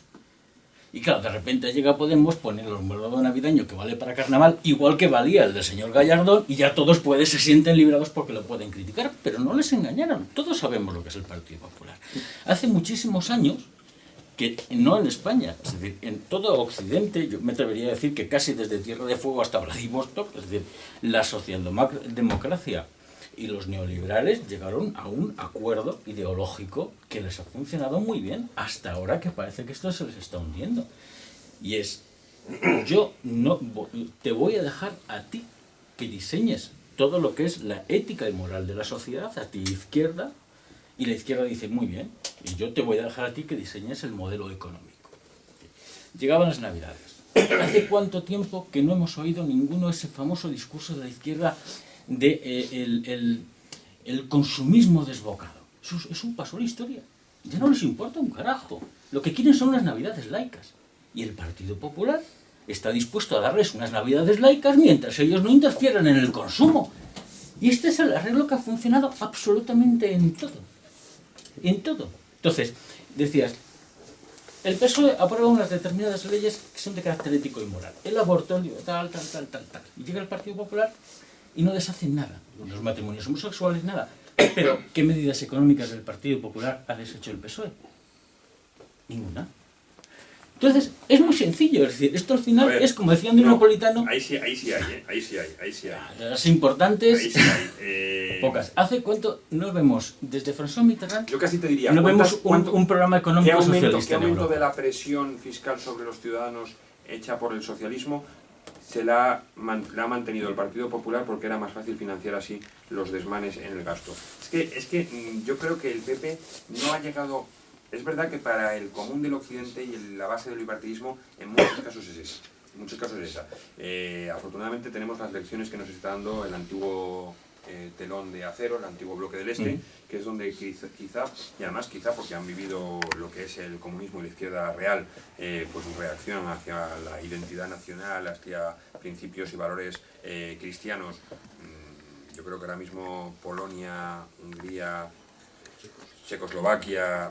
Y claro, de repente llega Podemos, pone el alumbrado navideño que vale para carnaval, igual que valía el del señor Gallardón, y ya todos se sienten librados porque lo pueden criticar, pero no les engañaron. Todos sabemos lo que es el Partido Popular. Hace muchísimos años, que no en España, es decir, en todo Occidente, yo me atrevería a decir que casi desde Tierra de Fuego hasta Vladivostok, es decir, la socialdemocracia y los neoliberales llegaron a un acuerdo ideológico que les ha funcionado muy bien, hasta ahora que parece que esto se les está hundiendo. Y es, yo no te voy a dejar a ti que diseñes todo lo que es la ética y moral de la sociedad, a ti izquierda, y la izquierda dice, muy bien, y yo te voy a dejar a ti que diseñes el modelo económico. Llegaban las Navidades. ¿Hace cuánto tiempo que no hemos oído ninguno de ese famoso discurso de la izquierda de el consumismo desbocado? Eso es un paso a la historia. Ya no les importa un carajo. Lo que quieren son unas Navidades laicas. Y el Partido Popular está dispuesto a darles unas Navidades laicas mientras ellos no interfieran en el consumo. Y este es el arreglo que ha funcionado absolutamente en todo. En todo. Entonces, decías, el PSOE aprueba unas determinadas leyes que son de carácter ético y moral. El aborto, tal. Y llega el Partido Popular y no deshacen nada. Los matrimonios homosexuales, nada. Pero, ¿qué medidas económicas del Partido Popular ha deshecho el PSOE? Ninguna. Entonces, es muy sencillo, es decir, esto al final es como decía Andreu Napolitano. Ahí sí hay. Las importantes, Ahí sí hay. pocas. ¿Hace cuánto no vemos desde François Mitterrand? Yo casi te diría, no vemos un programa económico socialista. ¿Qué aumento de la presión fiscal sobre los ciudadanos hecha por el socialismo la ha mantenido el Partido Popular porque era más fácil financiar así los desmanes en el gasto? Es que yo creo que el PP no ha llegado... Es verdad que para el común del Occidente y la base del bipartidismo en muchos casos es esa. Afortunadamente tenemos las lecciones que nos está dando el antiguo telón de acero, el antiguo bloque del Este, que es donde quizá, y además quizá porque han vivido lo que es el comunismo y la izquierda real, pues reacción hacia la identidad nacional, hacia principios y valores cristianos. Yo creo que ahora mismo Polonia, Hungría, Checoslovaquia,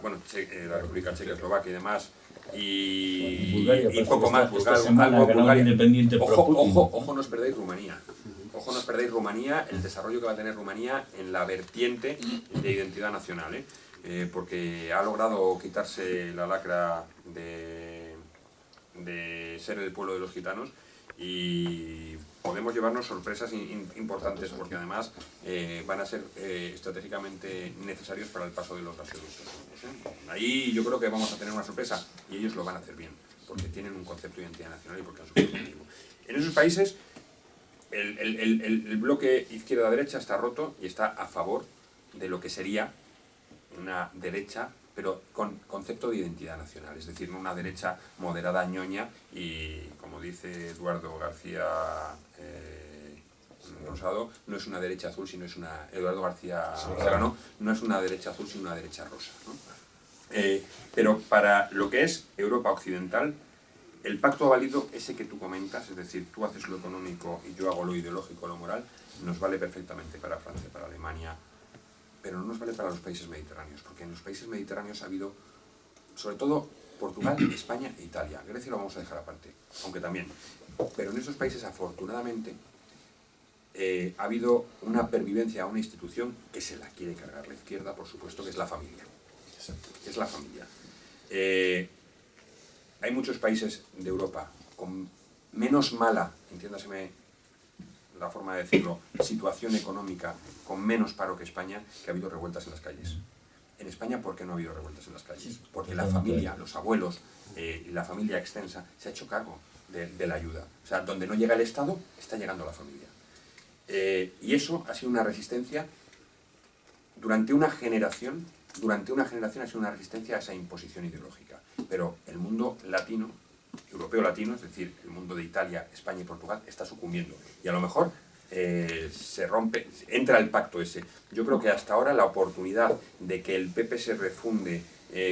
la República Checa, Eslovaquia y demás, y poco más, Bulgaria. Ojo, no os perdáis Rumanía. Ojo, no os perdáis Rumanía, el desarrollo que va a tener Rumanía en la vertiente de identidad nacional, porque ha logrado quitarse la lacra de ser el pueblo de los gitanos y podemos llevarnos sorpresas importantes porque además van a ser estratégicamente necesarios para el paso de los gasoductos. Ahí yo creo que vamos a tener una sorpresa y ellos lo van a hacer bien porque tienen un concepto de identidad nacional y porque han sufrido lo mismo. En esos países el bloque izquierda-derecha está roto y está a favor de lo que sería una derecha, pero con concepto de identidad nacional, es decir, no una derecha moderada ñoña y, como dice Eduardo García Rosado, no es una derecha azul, sino es una... Eduardo García Serrano, no es una derecha azul, sino una derecha rosa, ¿no? Pero para lo que es Europa occidental, el pacto válido, ese que tú comentas, es decir, tú haces lo económico y yo hago lo ideológico, lo moral, nos vale perfectamente para Francia, para Alemania, pero no nos vale para los países mediterráneos, porque en los países mediterráneos ha habido, sobre todo, Portugal, España e Italia. Grecia lo vamos a dejar aparte, aunque también. Pero en esos países, afortunadamente, ha habido una pervivencia a una institución que se la quiere cargar la izquierda, por supuesto, que es la familia. Es la familia. Hay muchos países de Europa con menos mala, entiéndaseme la forma de decirlo, situación económica, con menos paro que España, que ha habido revueltas en las calles. En España, ¿por qué no ha habido revueltas en las calles? Porque la familia, los abuelos, y la familia extensa se ha hecho cargo de la ayuda. O sea, donde no llega el Estado, está llegando la familia. Y eso ha sido una resistencia durante una generación ha sido una resistencia a esa imposición ideológica. Pero el mundo latino, europeo latino, es decir, el mundo de Italia, España y Portugal, está sucumbiendo. Y a lo mejor se rompe, entra el pacto ese. Yo creo que hasta ahora la oportunidad de que el PP se refunde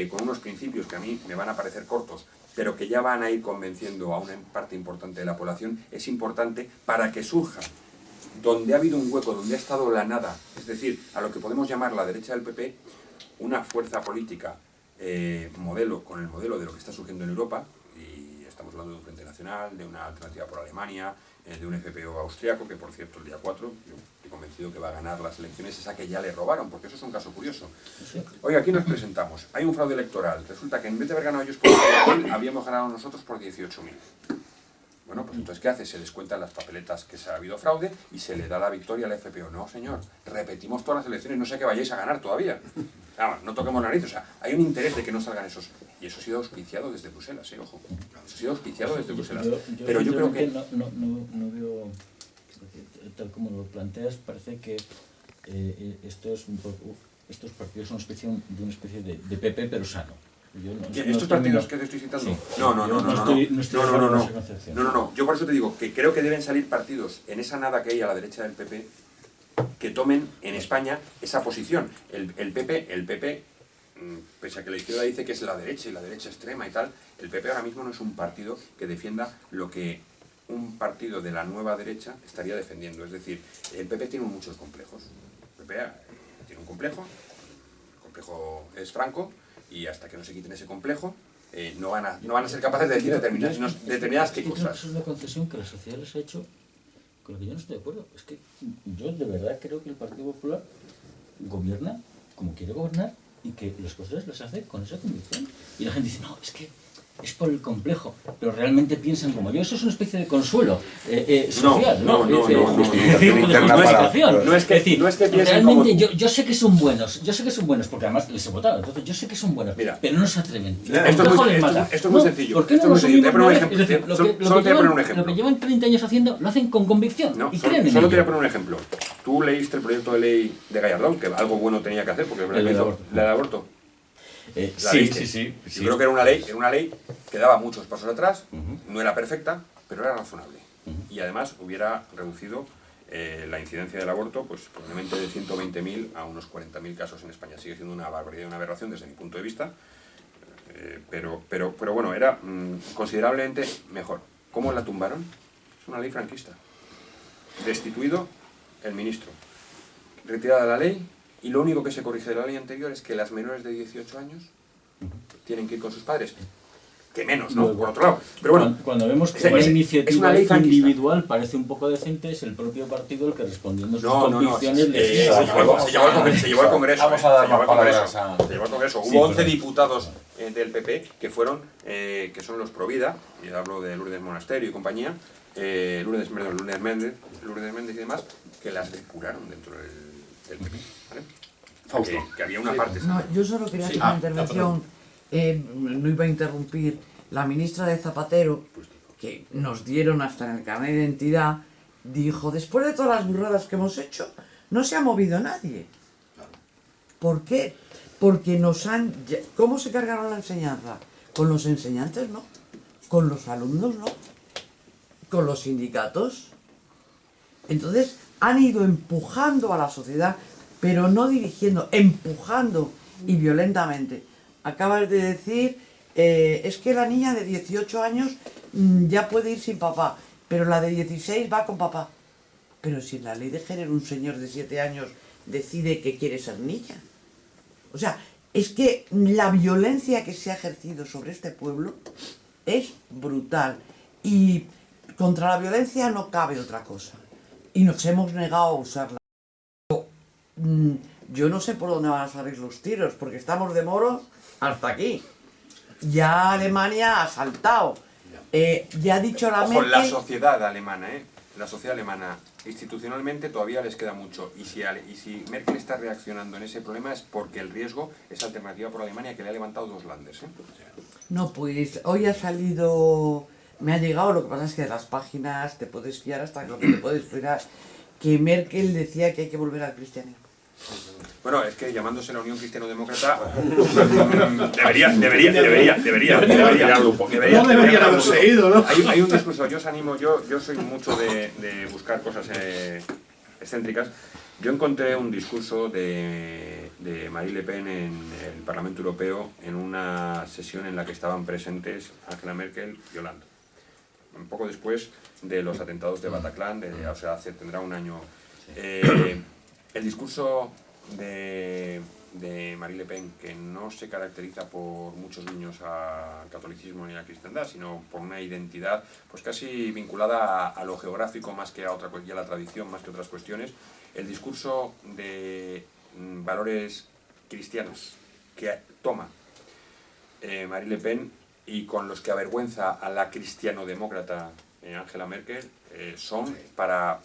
con unos principios que a mí me van a parecer cortos, pero que ya van a ir convenciendo a una parte importante de la población, es importante para que surja donde ha habido un hueco, donde ha estado la nada, es decir, a lo que podemos llamar la derecha del PP, una fuerza política modelo, con el modelo de lo que está surgiendo en Europa, y estamos hablando de un Frente Nacional, de una alternativa por Alemania, de un FPÖ austriaco, que por cierto el día 4, yo estoy convencido que va a ganar las elecciones, esa que ya le robaron, porque eso es un caso curioso. Oye, aquí nos presentamos, hay un fraude electoral, resulta que en vez de haber ganado ellos por 10.000, habíamos ganado nosotros por 18.000. Bueno, pues entonces, ¿qué hace? Se descuentan las papeletas que se ha habido fraude y se le da la victoria al FPÖ. No, señor, repetimos todas las elecciones, no sé que vayáis a ganar todavía. No toquemos nariz, o sea, hay un interés de que no salgan esos... Y eso ha sido auspiciado desde Bruselas, ojo. Eso ha sido auspiciado desde Bruselas. Pero yo creo que... No veo... Tal como lo planteas, parece que estos partidos son una especie de PP, pero sano. ¿Estos partidos que te estoy citando? Sí. No. Yo por eso te digo que creo que deben salir partidos en esa nada que hay a la derecha del PP que tomen en España esa posición. El PP, pese a que la izquierda dice que es la derecha y la derecha extrema y tal, el PP ahora mismo no es un partido que defienda lo que un partido de la nueva derecha estaría defendiendo. Es decir, el PP tiene muchos complejos. El PP tiene un complejo, el complejo es Franco, y hasta que no se quiten ese complejo, no van a ser capaces de decir determinadas qué cosas. Eso es una concesión que la sociedad les ha hecho, con la que yo no estoy de acuerdo. Es que yo de verdad creo que el Partido Popular gobierna como quiere gobernar y que las cosas las hace con esa convicción. Y la gente dice, no, es que es por el complejo, pero realmente piensan como yo. Eso es una especie de consuelo social, ¿no? No es que piensen realmente como... yo sé que son buenos, porque además les he votado, entonces yo sé que son buenos, mira, pero no se atreven. Esto es muy sencillo. ¿Por qué no lo asumimos? Lo que llevan 30 años haciendo, lo hacen con convicción y creen en ello. Solo te voy a poner un ejemplo. Tú leíste el proyecto de ley de Gallardón, que algo bueno tenía que hacer, porque es verdad que hizo la de aborto. Sí. Yo creo que era una ley que daba muchos pasos atrás, no era perfecta, pero era razonable. Y además hubiera reducido la incidencia del aborto, pues probablemente de 120.000 a unos 40.000 casos en España. Sigue siendo una barbaridad y una aberración desde mi punto de vista, pero bueno, era considerablemente mejor. ¿Cómo la tumbaron? Es una ley franquista. Destituido el ministro, retirada la ley. Y lo único que se corrige de la ley anterior es que las menores de 18 años tienen que ir con sus padres. Que menos, ¿no? Por otro lado. Pero bueno, cuando vemos que una iniciativa individual parece un poco decente, es el propio partido el que respondiendo a sus convicciones se llevó al Congreso. Vamos a dar más palabras a... Se llevó al Congreso. Hubo 11 diputados del PP que fueron, que son los Provida, y hablo de Lourdes Monasterio y compañía, Lourdes Méndez y demás, que las depuraron dentro del PP. ¿Vale? Fausto. Que había una parte... No, yo solo quería hacer una intervención, no iba a interrumpir, la ministra de Zapatero, que nos dieron hasta en el carnet de identidad, dijo, después de todas las burradas que hemos hecho, no se ha movido nadie. ¿Por qué? porque nos han... ¿Cómo se cargaron la enseñanza? Con los enseñantes, ¿no? Con los alumnos, ¿no? Con los sindicatos. Entonces han ido empujando a la sociedad, pero no dirigiendo, empujando y violentamente. Acabas de decir, es que la niña de 18 años ya puede ir sin papá, pero la de 16 va con papá. Pero si en la ley de género un señor de 7 años decide que quiere ser niña. O sea, es que la violencia que se ha ejercido sobre este pueblo es brutal. Y contra la violencia no cabe otra cosa. Y nos hemos negado a usarla. Yo no sé por dónde van a salir los tiros, porque estamos de moros hasta aquí. Ya Alemania ha saltado. Ya ha dicho la Ojo, Merkel... la sociedad alemana, la sociedad alemana, institucionalmente todavía les queda mucho. Y si Merkel está reaccionando en ese problema es porque el riesgo es alternativa por Alemania, que le ha levantado 2 landes. No, pues hoy ha salido... Me ha llegado, lo que pasa es que de las páginas te puedes fiar hasta lo que te puedes fiar, que Merkel decía que hay que volver al cristianismo. Bueno, es que llamándose la Unión Cristiano-Demócrata debería haberse ido, ¿no? Hay un discurso, yo os animo, yo soy mucho de buscar cosas excéntricas. Yo encontré un discurso de Marine Le Pen en el Parlamento Europeo en una sesión en la que estaban presentes Angela Merkel y Hollande. Un poco después de los atentados de Bataclan, o sea, tendrá un año. El discurso de Marine Le Pen, que no se caracteriza por muchos guiños al catolicismo ni a la cristiandad, sino por una identidad pues casi vinculada a lo geográfico más que a la tradición, más que otras cuestiones. El discurso de valores cristianos que toma Marine Le Pen y con los que avergüenza a la cristiano-demócrata Angela Merkel son para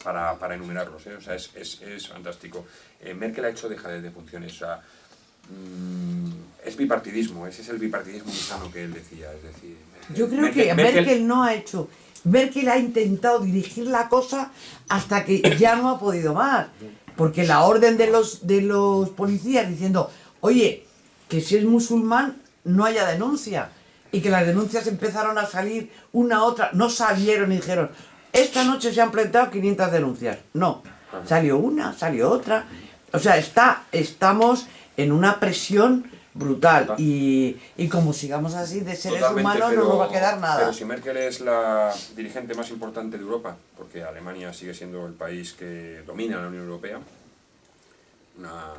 enumerarlos, o sea, es fantástico. Merkel ha hecho dejadez de funciones, o sea, es bipartidismo, ese es el bipartidismo insano que él decía, es decir... Yo creo que Merkel no ha hecho... Merkel ha intentado dirigir la cosa hasta que ya no ha podido más, porque la orden de los policías diciendo, oye, que si es musulmán no haya denuncia, y que las denuncias empezaron a salir una a otra, no salieron y dijeron, esta noche se han planteado 500 denuncias, no, salió una, salió otra, o sea, estamos en una presión brutal y como sigamos así de seres humanos no nos va a quedar nada. Pero si Merkel es la dirigente más importante de Europa, porque Alemania sigue siendo el país que domina la Unión Europea, una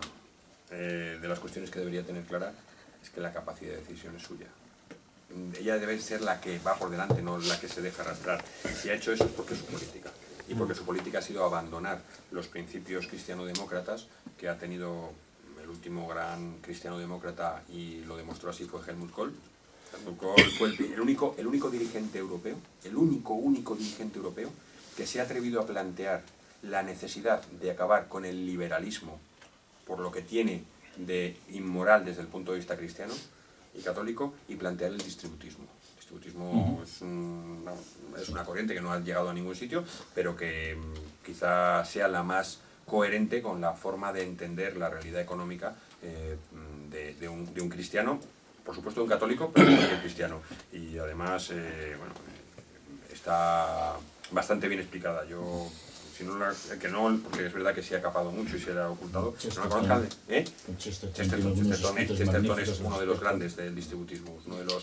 de las cuestiones que debería tener clara es que la capacidad de decisión es suya. Ella debe ser la que va por delante, no la que se deja arrastrar. Si ha hecho eso es porque es su política. Y porque su política ha sido abandonar los principios cristiano-demócratas que ha tenido el último gran cristiano-demócrata, y lo demostró así, fue Helmut Kohl. Helmut Kohl fue el único dirigente europeo, el único dirigente europeo que se ha atrevido a plantear la necesidad de acabar con el liberalismo por lo que tiene de inmoral desde el punto de vista cristiano y católico, y plantear el distributismo. El distributismo es una corriente que no ha llegado a ningún sitio, pero que quizá sea la más coherente con la forma de entender la realidad económica de un cristiano, por supuesto de un católico, pero de cristiano. Y además, está bastante bien explicada. Yo, si no porque es verdad que sí ha capado mucho y se le ha ocultado. No la conozcan, Chesterton es uno de los grandes del distributismo.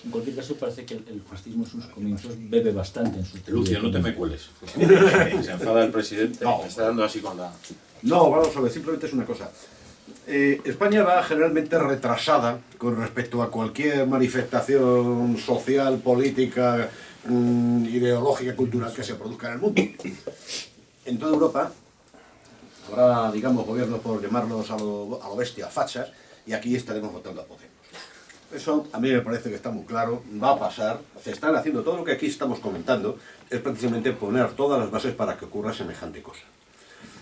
En cualquier caso, parece que el fascismo en sus comienzos bebe bastante en su teoría. Lucia, no te me cueles. Se enfada el presidente, me está dando así con la... No, vamos a ver, simplemente es una cosa. España va generalmente retrasada con respecto a cualquier manifestación social, política, ideológica, cultural que se produzca en el mundo. En toda Europa habrá, digamos, gobiernos, por llamarlos a lo bestia, fachas, y aquí estaremos votando a Podemos. Eso a mí me parece que está muy claro, va a pasar, se están haciendo, todo lo que aquí estamos comentando es precisamente poner todas las bases para que ocurra semejante cosa.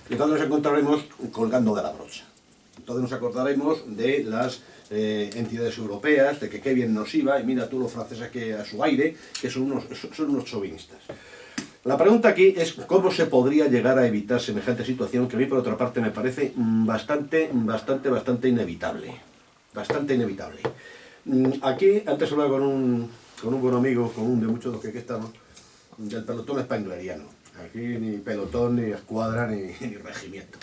Y entonces nos encontraremos colgando de la brocha. Entonces nos acordaremos de las entidades europeas, de que qué bien nos iba, y mira tú los franceses que a su aire, que son unos chauvinistas. La pregunta aquí es cómo se podría llegar a evitar semejante situación, que a mí por otra parte me parece bastante inevitable. bastante inevitable. Aquí, antes hablaba con un buen amigo común de muchos de los que aquí estamos, del pelotón spangleriano. Aquí ni pelotón, ni escuadra, ni regimiento.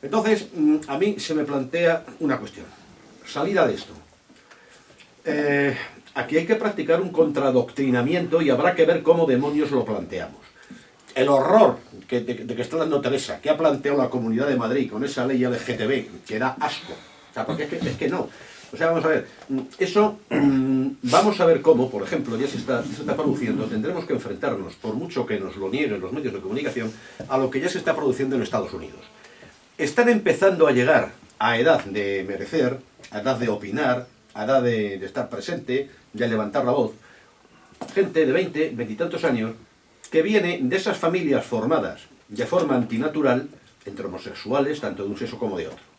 Entonces, a mí se me plantea una cuestión. Salida de esto. Aquí hay que practicar un contradoctrinamiento y habrá que ver cómo demonios lo planteamos. El horror de que está dando Teresa, que ha planteado la Comunidad de Madrid con esa ley LGTB, que da asco. O sea, porque es que no. O sea, vamos a ver, eso, vamos a ver cómo, por ejemplo, ya se está produciendo, tendremos que enfrentarnos, por mucho que nos lo nieguen los medios de comunicación, a lo que ya se está produciendo en Estados Unidos. Están empezando a llegar a edad de merecer, a edad de opinar, a edad de estar presente, de levantar la voz, gente de 20 y tantos años, que viene de esas familias formadas de forma antinatural entre homosexuales, tanto de un sexo como de otro.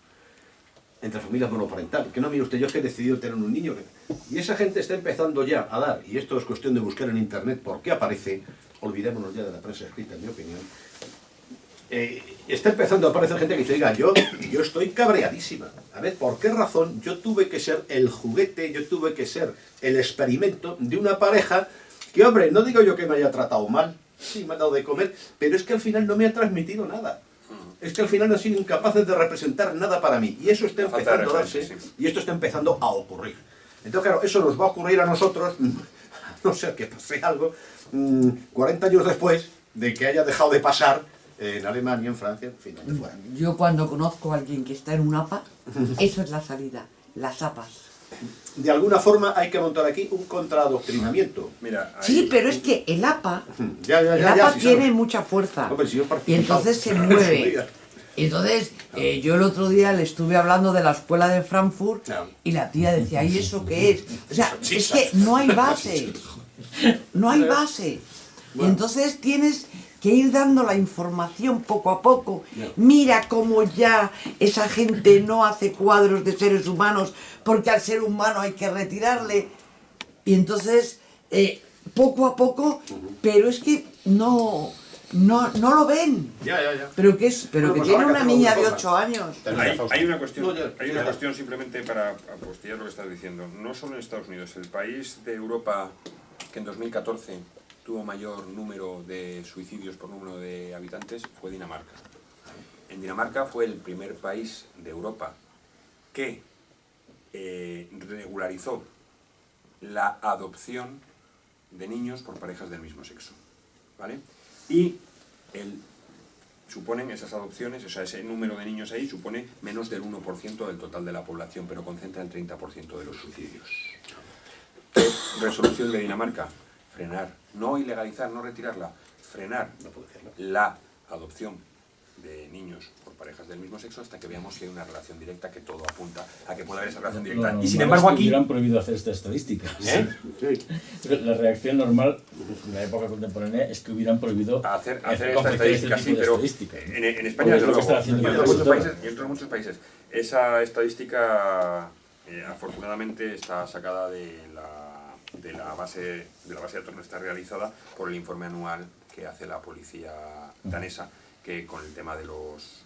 Entre familias monoparentales, que no, mire usted, yo es que he decidido tener un niño. Y esa gente está empezando ya a dar, y esto es cuestión de buscar en internet por qué aparece, olvidémonos ya de la prensa escrita, en mi opinión, está empezando a aparecer gente que dice, oiga, yo estoy cabreadísima. A ver, ¿por qué razón yo tuve que ser el juguete, yo tuve que ser el experimento de una pareja que, hombre, no digo yo que me haya tratado mal, sí, me ha dado de comer, pero es que al final no me ha transmitido nada. Es que al final han sido incapaces de representar nada para mí. Y eso está empezando a darse, y esto está empezando a ocurrir. Entonces, claro, eso nos va a ocurrir a nosotros, no sé, que pase algo, 40 años después de que haya dejado de pasar en Alemania, en Francia, en fin, donde fuera. Yo cuando conozco a alguien que está en un APA, eso es la salida, las APAs. De alguna forma hay que montar aquí un contraadoctrinamiento. Mira, ahí... Sí, pero es que el APA, el APA sí, tiene sabes. mucha fuerza. Hombre, si yo Y entonces se mueve. Entonces, yo el otro día le estuve hablando de la escuela de Frankfurt y la tía decía, ¿y eso qué es? O sea, es que no hay base. No hay base. Y entonces tienes que ir dando la información poco a poco. Mira cómo ya esa gente no hace cuadros de seres humanos porque al ser humano hay que retirarle. Y entonces, poco a poco, pero es que no lo ven. Ya. Pero que tiene una niña de 8 años. Hay una cuestión simplemente para apostillar lo que estás diciendo. No solo en Estados Unidos, el país de Europa que en 2014 tuvo mayor número de suicidios por número de habitantes fue Dinamarca. En Dinamarca fue el primer país de Europa que regularizó la adopción de niños por parejas del mismo sexo, ¿vale? Y suponen esas adopciones, o sea, ese número de niños ahí supone menos del 1% del total de la población, pero concentra el 30% de los suicidios. Resolución de Dinamarca: frenar, no ilegalizar, no retirarla, frenar la adopción de niños por parejas del mismo sexo hasta que veamos si hay una relación directa, que todo apunta a que pueda haber esa relación directa. Y sin embargo aquí... hubieran prohibido hacer esta estadística. Sí. La reacción normal en la época contemporánea es que hubieran prohibido hacer esta estadística, sí, pero en España, desde luego, y en muchos países, esa estadística afortunadamente está sacada de la base de datos, no está realizada por el informe anual que hace la policía danesa, que con el tema de los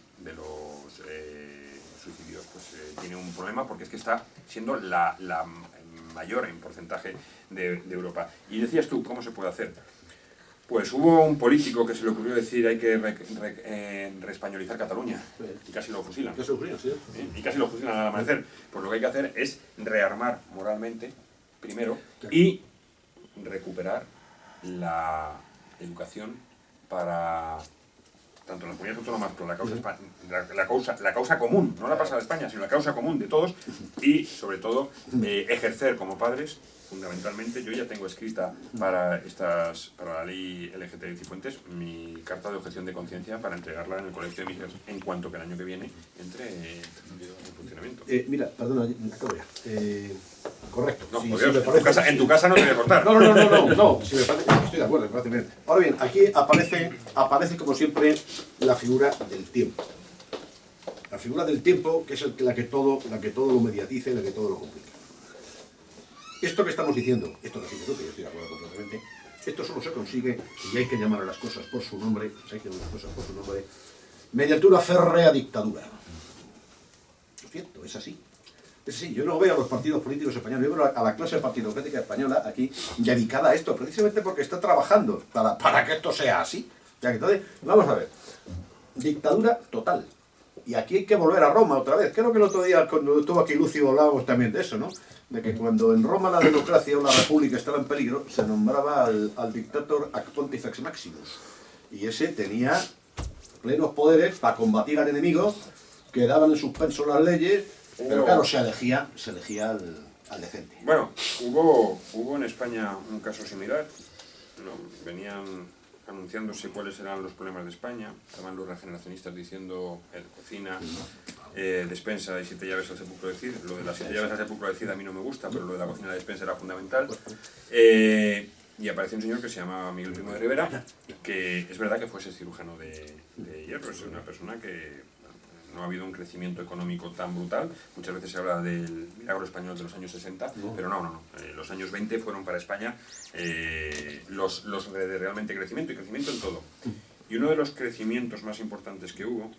suicidios pues tiene un problema, porque es que está siendo la mayor en porcentaje de Europa. Y decías tú, ¿cómo se puede hacer? Pues hubo un político que se le ocurrió decir hay que reespañolizar Cataluña, y casi lo fusilan. Y casi lo fusilan al amanecer. Pues lo que hay que hacer es rearmar moralmente, primero, y recuperar la educación para tanto en las comunidades autónomas, pero la causa común, no la pasada de España, sino la causa común de todos, y sobre todo ejercer como padres, fundamentalmente. Yo ya tengo escrita para la ley LGTB Cifuentes mi carta de objeción de conciencia para entregarla en el colegio de mis hijos en cuanto que el año que viene entre en funcionamiento. Mira, perdona, acabo ya. Correcto. No, sí, Dios, parece... en tu casa no te voy a cortar. No, si me parece, estoy de acuerdo, me parece bien. Ahora bien, aquí aparece como siempre la figura del tiempo. La figura del tiempo, que es la que todo lo mediatiza y la que todo lo complica. Esto que estamos diciendo, esto que has dicho tú, que yo estoy de acuerdo completamente, esto solo se consigue, y hay que llamar a las cosas por su nombre, mediante una férrea dictadura. Lo cierto, es así. Sí, yo no veo a los partidos políticos españoles, yo veo a la clase partidocrática española aquí dedicada a esto, precisamente porque está trabajando para que esto sea así. O sea, que entonces, vamos a ver, dictadura total. Y aquí hay que volver a Roma otra vez. Creo que el otro día, cuando estuvo aquí Lucio, hablábamos también de eso, ¿no? De que cuando en Roma la democracia o la república estaba en peligro, se nombraba al dictator ac pontifex maximus. Y ese tenía plenos poderes para combatir al enemigo, quedaban en suspenso las leyes, pero claro, se elegía al decente. Bueno, hubo en España un caso similar. ¿No? Venían anunciándose cuáles eran los problemas de España. Estaban los regeneracionistas diciendo cocina, despensa y 7 llaves al sepulcro del Cid. Lo de las 7 llaves al sepulcro del Cid a mí no me gusta, pero lo de la cocina y la despensa era fundamental. Y apareció un señor que se llama Miguel Primo de Rivera, que es verdad que fuese cirujano de hierro, es una persona que no ha habido un crecimiento económico tan brutal. Muchas veces se habla del milagro español de los años 60, pero no. Los años 20 fueron para España los de realmente crecimiento, y crecimiento en todo. Y uno de los crecimientos más importantes que hubo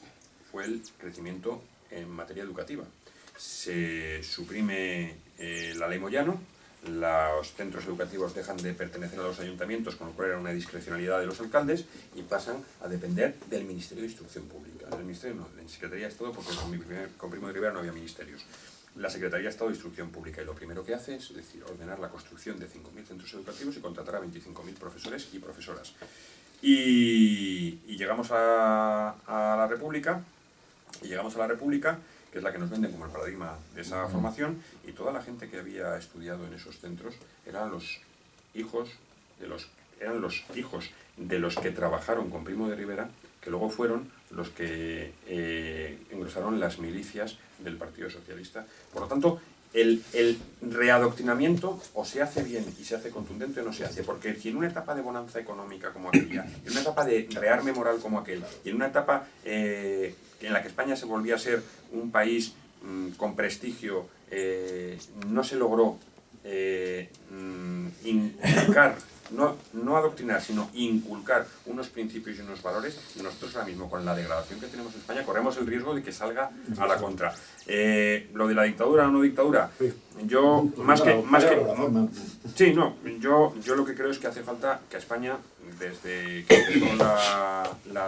fue el crecimiento en materia educativa. Se suprime la ley Moyano, los centros educativos dejan de pertenecer a los ayuntamientos, con lo cual era una discrecionalidad de los alcaldes, y pasan a depender del Ministerio de Instrucción Pública. El Ministerio no, la Secretaría de Estado, porque con Primo de Rivera no había ministerios. La Secretaría de Estado de Instrucción Pública, y lo primero que hace es decir, ordenar la construcción de 5.000 centros educativos y contratar a 25.000 profesores y profesoras. Y llegamos a la República, que es la que nos venden como el paradigma de esa formación, y toda la gente que había estudiado en esos centros eran los hijos de los que trabajaron con Primo de Rivera, que luego fueron los que engrosaron las milicias del Partido Socialista. Por lo tanto, el readoctrinamiento o se hace bien y se hace contundente o no se hace, porque si en una etapa de bonanza económica como aquella, en una etapa de rearme moral como aquel, y en una etapa en la que España se volvía a ser un país con prestigio, no se logró inculcar, no adoctrinar, sino inculcar unos principios y unos valores, nosotros ahora mismo, con la degradación que tenemos en España, corremos el riesgo de que salga a la contra. Lo de la dictadura o no dictadura, yo yo lo que creo es que hace falta que a España, desde que empezó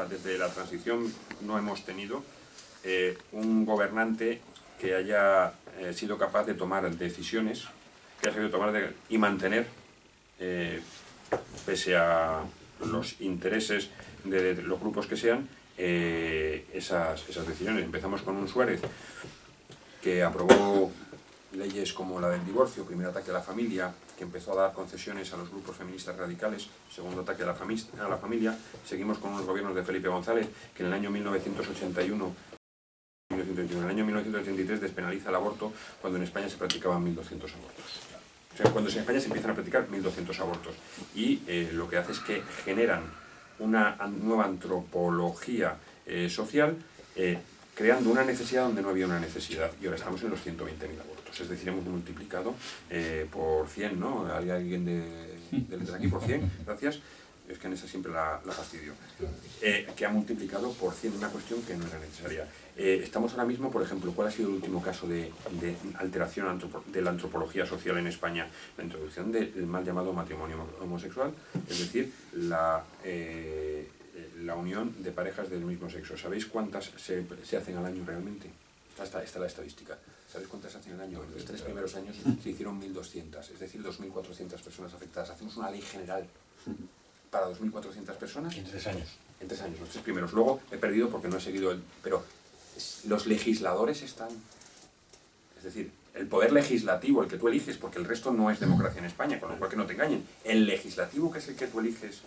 desde la transición, no hemos tenido un gobernante que haya sido capaz de tomar decisiones, que haya sabido tomar y mantener, pese a los intereses de los grupos que sean, esas decisiones. Empezamos con un Suárez que aprobó leyes como la del divorcio, primer ataque a la familia, que empezó a dar concesiones a los grupos feministas radicales, segundo ataque a la familia. Seguimos con unos gobiernos de Felipe González, que en el año 1981, en el año 1983 despenaliza el aborto, cuando en España se practicaban 1.200 abortos. O sea, cuando en España se empiezan a practicar 1.200 abortos. Y lo que hace es que generan una nueva antropología social, creando una necesidad donde no había una necesidad. Y ahora estamos en los 120.000 abortos. Es decir, hemos multiplicado por 100, ¿no? ¿Hay alguien de letras aquí por 100? Gracias. Es que en esa siempre la fastidio. Que ha multiplicado por 100 una cuestión que no era necesaria. Estamos ahora mismo, por ejemplo, ¿cuál ha sido el último caso de alteración de la antropología social en España? La introducción del mal llamado matrimonio homosexual, es decir, la unión de parejas del mismo sexo. ¿Sabéis cuántas se hacen al año realmente? Está la estadística. ¿Sabéis cuántas se hacen al año? En los 3 primeros años se hicieron 1.200, es decir, 2.400 personas afectadas. Hacemos una ley general para 2.400 personas. En 3 años. En 3 años, los 3 primeros. Luego he perdido porque no he seguido pero los legisladores están... Es decir, el poder legislativo, el que tú eliges, porque el resto no es democracia en España, con lo cual que no te engañen. El legislativo, que es el que tú eliges,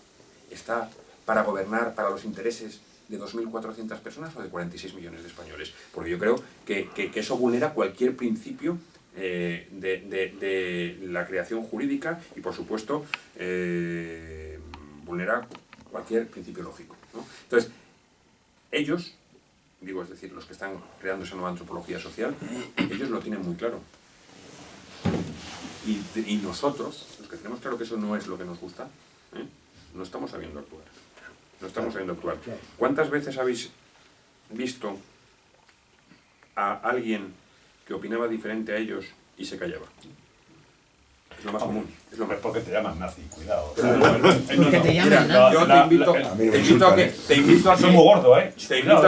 está para gobernar para los intereses de 2.400 personas o de 46 millones de españoles. Porque yo creo que eso vulnera cualquier principio de la creación jurídica y, por supuesto, vulnera cualquier principio lógico, ¿no? Entonces, ellos, es decir, los que están creando esa nueva antropología social, ellos lo tienen muy claro. Y nosotros, los que tenemos claro que eso no es lo que nos gusta, no estamos sabiendo actuar. No estamos sabiendo actuar. ¿Cuántas veces habéis visto a alguien que opinaba diferente a ellos y se callaba. Es lo más común. Es lo más... porque te llaman nazi, cuidado. Porque te llaman nazi. Yo te invito a que... Te invito a que... Soy muy gordo, ¿eh? Te invito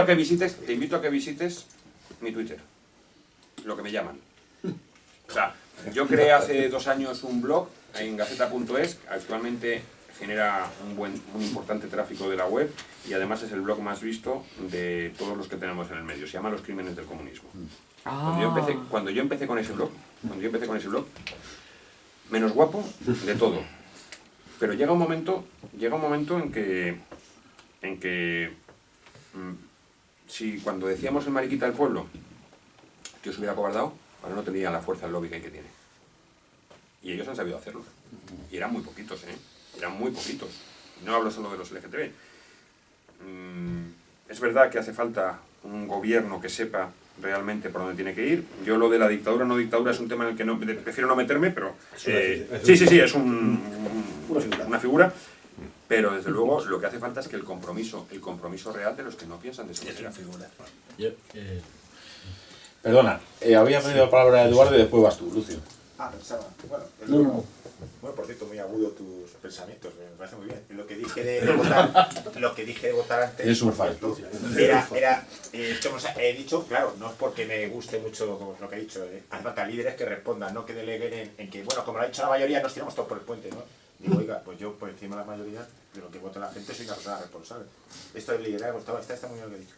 a que visites mi Twitter. Lo que me llaman. O sea, yo creé hace 2 años un blog en gaceta.es, actualmente genera un importante tráfico de la web y además es el blog más visto de todos los que tenemos en el medio. Se llama Los Crímenes del Comunismo. Cuando yo empecé con ese blog, menos guapo de todo. Pero llega un momento en que si cuando decíamos el mariquita del pueblo, que os hubiera cobardado, ahora no tendría la fuerza, el lobby que tiene. Y ellos han sabido hacerlo. Y eran muy poquitos, ¿eh? Eran muy poquitos. No hablo solo de los LGTB. Es verdad que hace falta un gobierno que sepa realmente por dónde tiene que ir. Yo lo de la dictadura no dictadura es un tema en el que prefiero no meterme, pero... sí, es una figura. Pero desde luego lo que hace falta es que el compromiso real de los que no piensan de esa manera. Perdona, había pedido la palabra a Eduardo y después vas tú, Lucio. Pensaba. Bueno, bueno, por cierto, muy agudo tus pensamientos, me parece muy bien. Lo que dije de votar antes... Es un falto. He dicho, claro, no es porque me guste mucho lo que he dicho, hace falta líderes que respondan, no que deleguen en que, bueno, como lo ha dicho la mayoría, nos tiramos todos por el puente, ¿no? Digo, oiga, pues yo por encima de la mayoría de lo que vota la gente soy una persona responsable. Esto del liderazgo está muy bien lo que he dicho.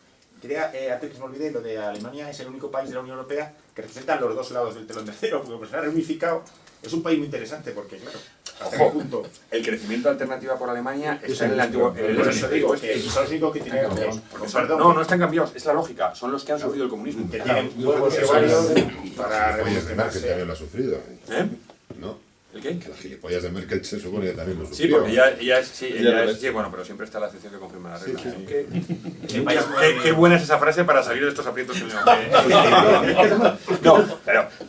Antes que se me olvide, lo de Alemania es el único país de la Unión Europea que representa los dos lados del telón de acero, porque pues se ha reunificado. Es un país muy interesante porque, claro, hasta qué punto... El crecimiento de alternativa por Alemania está en el antiguo... Por eso digo que son los únicos que tienen cambiados. No están cambiados, es la lógica, son los que han sufrido el comunismo. Que tienen huevos y varios para revolucionarse. Que también lo ha sufrido. ¿No? ¿El qué? Que las gilipollas de Merkel se supone que también lo sufrió. Sí, porque ella es, bueno, pero siempre está la excepción que confirma la regla. Qué buena es esa frase para salir de estos aprietos. No,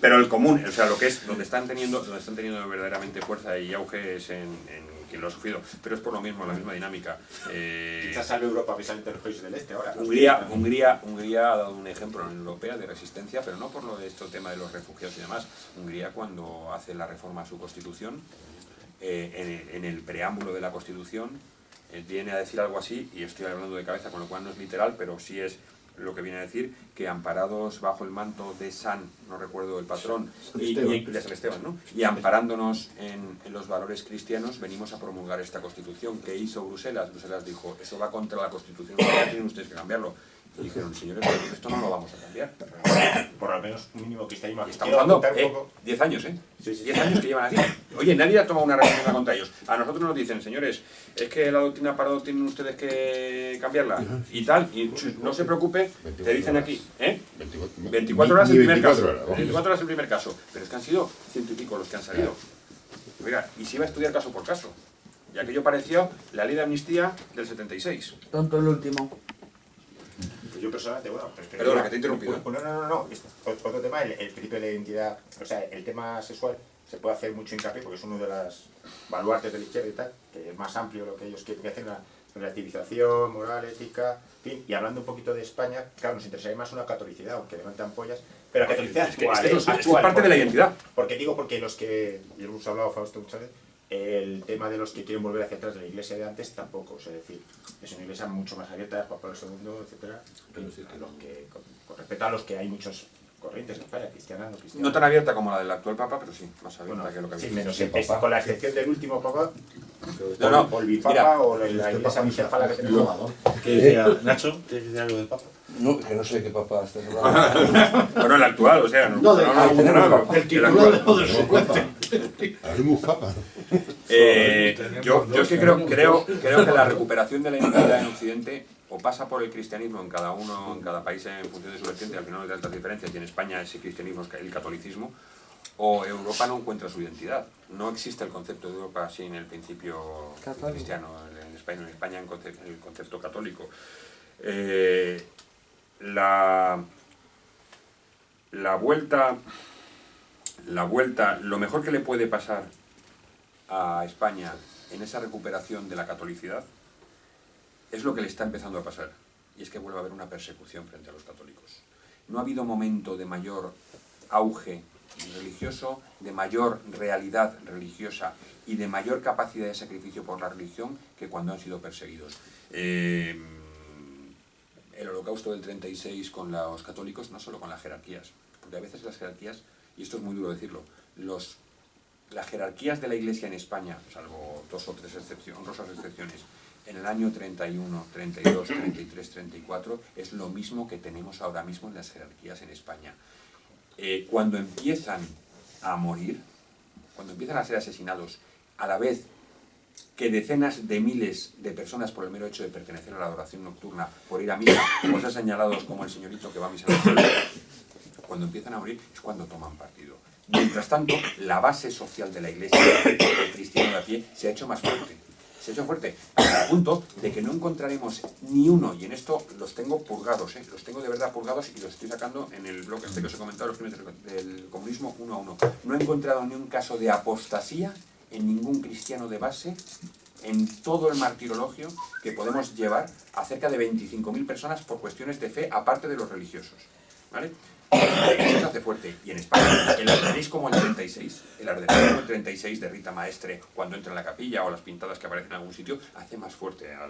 pero el común, o sea, lo que es, donde están teniendo verdaderamente fuerza y auge es en quien lo ha sufrido, pero es por lo mismo, la misma dinámica. Quizás salve Europa precisamente los países del este ahora. Hungría ha dado un ejemplo en la Unión Europea de resistencia, pero no por lo de este tema de los refugiados y demás. Hungría, cuando hace la reforma a su constitución, en el preámbulo de la constitución, viene a decir algo así, y estoy hablando de cabeza, con lo cual no es literal, pero sí es lo que viene a decir, que amparados bajo el manto de no recuerdo el patrón, de San Esteban, ¿no? Y amparándonos en los valores cristianos, venimos a promulgar esta Constitución. ¿Qué hizo Bruselas? Bruselas dijo, eso va contra la Constitución, tienen ustedes que cambiarlo. Y dijeron, señores, esto no lo vamos a cambiar. Por lo menos un mínimo cristianismo. Estamos hablando 10 años, ¿eh? 10 años que llevan aquí. Oye, nadie ha tomado una resolución contra ellos. A nosotros nos dicen, señores, es que la doctrina Parot tienen ustedes que cambiarla y tal, y no se preocupe, te dicen aquí, 24 horas el primer caso. 24 horas el primer caso. Pero es que han sido 100 y pico los que han salido. Oiga, y se iba a estudiar caso por caso. Y aquello pareció la ley de amnistía del 76. Tonto el último. Yo personalmente, bueno... Perdona, que te he interrumpido. No. Otro tema, el principio de la identidad, o sea, el tema sexual, se puede hacer mucho hincapié porque es uno de los baluartes de la izquierda y tal, que es más amplio lo que ellos quieren hacer, la relativización, moral, ética, en fin. Y hablando un poquito de España, claro, nos interesaría más una catolicidad, aunque levantan pollas, pero la catolicidad actual, es parte de la identidad. Porque los que, y hemos hablado, Fausto, muchas veces, el tema de los que quieren volver hacia atrás de la iglesia de antes tampoco, es decir, es una iglesia mucho más abierta, Juan Pablo II, etcétera, con respecto a los que hay muchos corrientes en España, cristianas, no cristianas. No tan abierta como la del actual Papa, pero sí, más abierta que lo que había. Sí, menos el Papa, con la excepción del último Papa, o el bipapa o la iglesia bicefala que tenemos. ¿Qué decía Nacho? ¿Qué decía algo del Papa? No, que no sé qué papá estás hablando. Bueno, el actual, o sea, el titular del suplente. Haremos papa. Yo es que creo que la recuperación de la identidad en Occidente o pasa por el cristianismo en cada país en función de su vertiente, al final no hay tantas diferencias, y en España ese cristianismo es el catolicismo, o Europa no encuentra su identidad. No existe el concepto de Europa sin el principio cristiano, en España el concepto católico. La vuelta, lo mejor que le puede pasar a España en esa recuperación de la catolicidad es lo que le está empezando a pasar, y es que vuelve a haber una persecución frente a los católicos. No ha habido momento de mayor auge religioso, de mayor realidad religiosa y de mayor capacidad de sacrificio por la religión que cuando han sido perseguidos. El holocausto del 36 con los católicos, no solo con las jerarquías, porque a veces las jerarquías, y esto es muy duro decirlo, las jerarquías de la Iglesia en España, salvo 2 o 3 honrosas excepciones, en el año 31, 32, 33, 34, es lo mismo que tenemos ahora mismo en las jerarquías en España. Cuando empiezan a morir, cuando empiezan a ser asesinados, a la vez que decenas de miles de personas por el mero hecho de pertenecer a la adoración nocturna, por ir a misa, por ser señalados como el señorito que va a misa nocturna, cuando empiezan a morir es cuando toman partido. Mientras tanto, la base social de la Iglesia, el cristiano de a pie, se ha hecho más fuerte. Se ha hecho fuerte, al punto de que no encontraremos ni uno, y en esto los tengo purgados, los tengo de verdad purgados y los estoy sacando en el blog este que os he comentado, los crímenes del comunismo 1 a 1. No he encontrado ni un caso de apostasía en ningún cristiano de base, en todo el martirologio que podemos llevar a cerca de 25.000 personas por cuestiones de fe, aparte de los religiosos, ¿vale? La Iglesia se hace fuerte, y en España el arderismo como el 36, el arderismo como el 36 de Rita Maestre cuando entra en la capilla, o las pintadas que aparecen en algún sitio, hace más fuerte a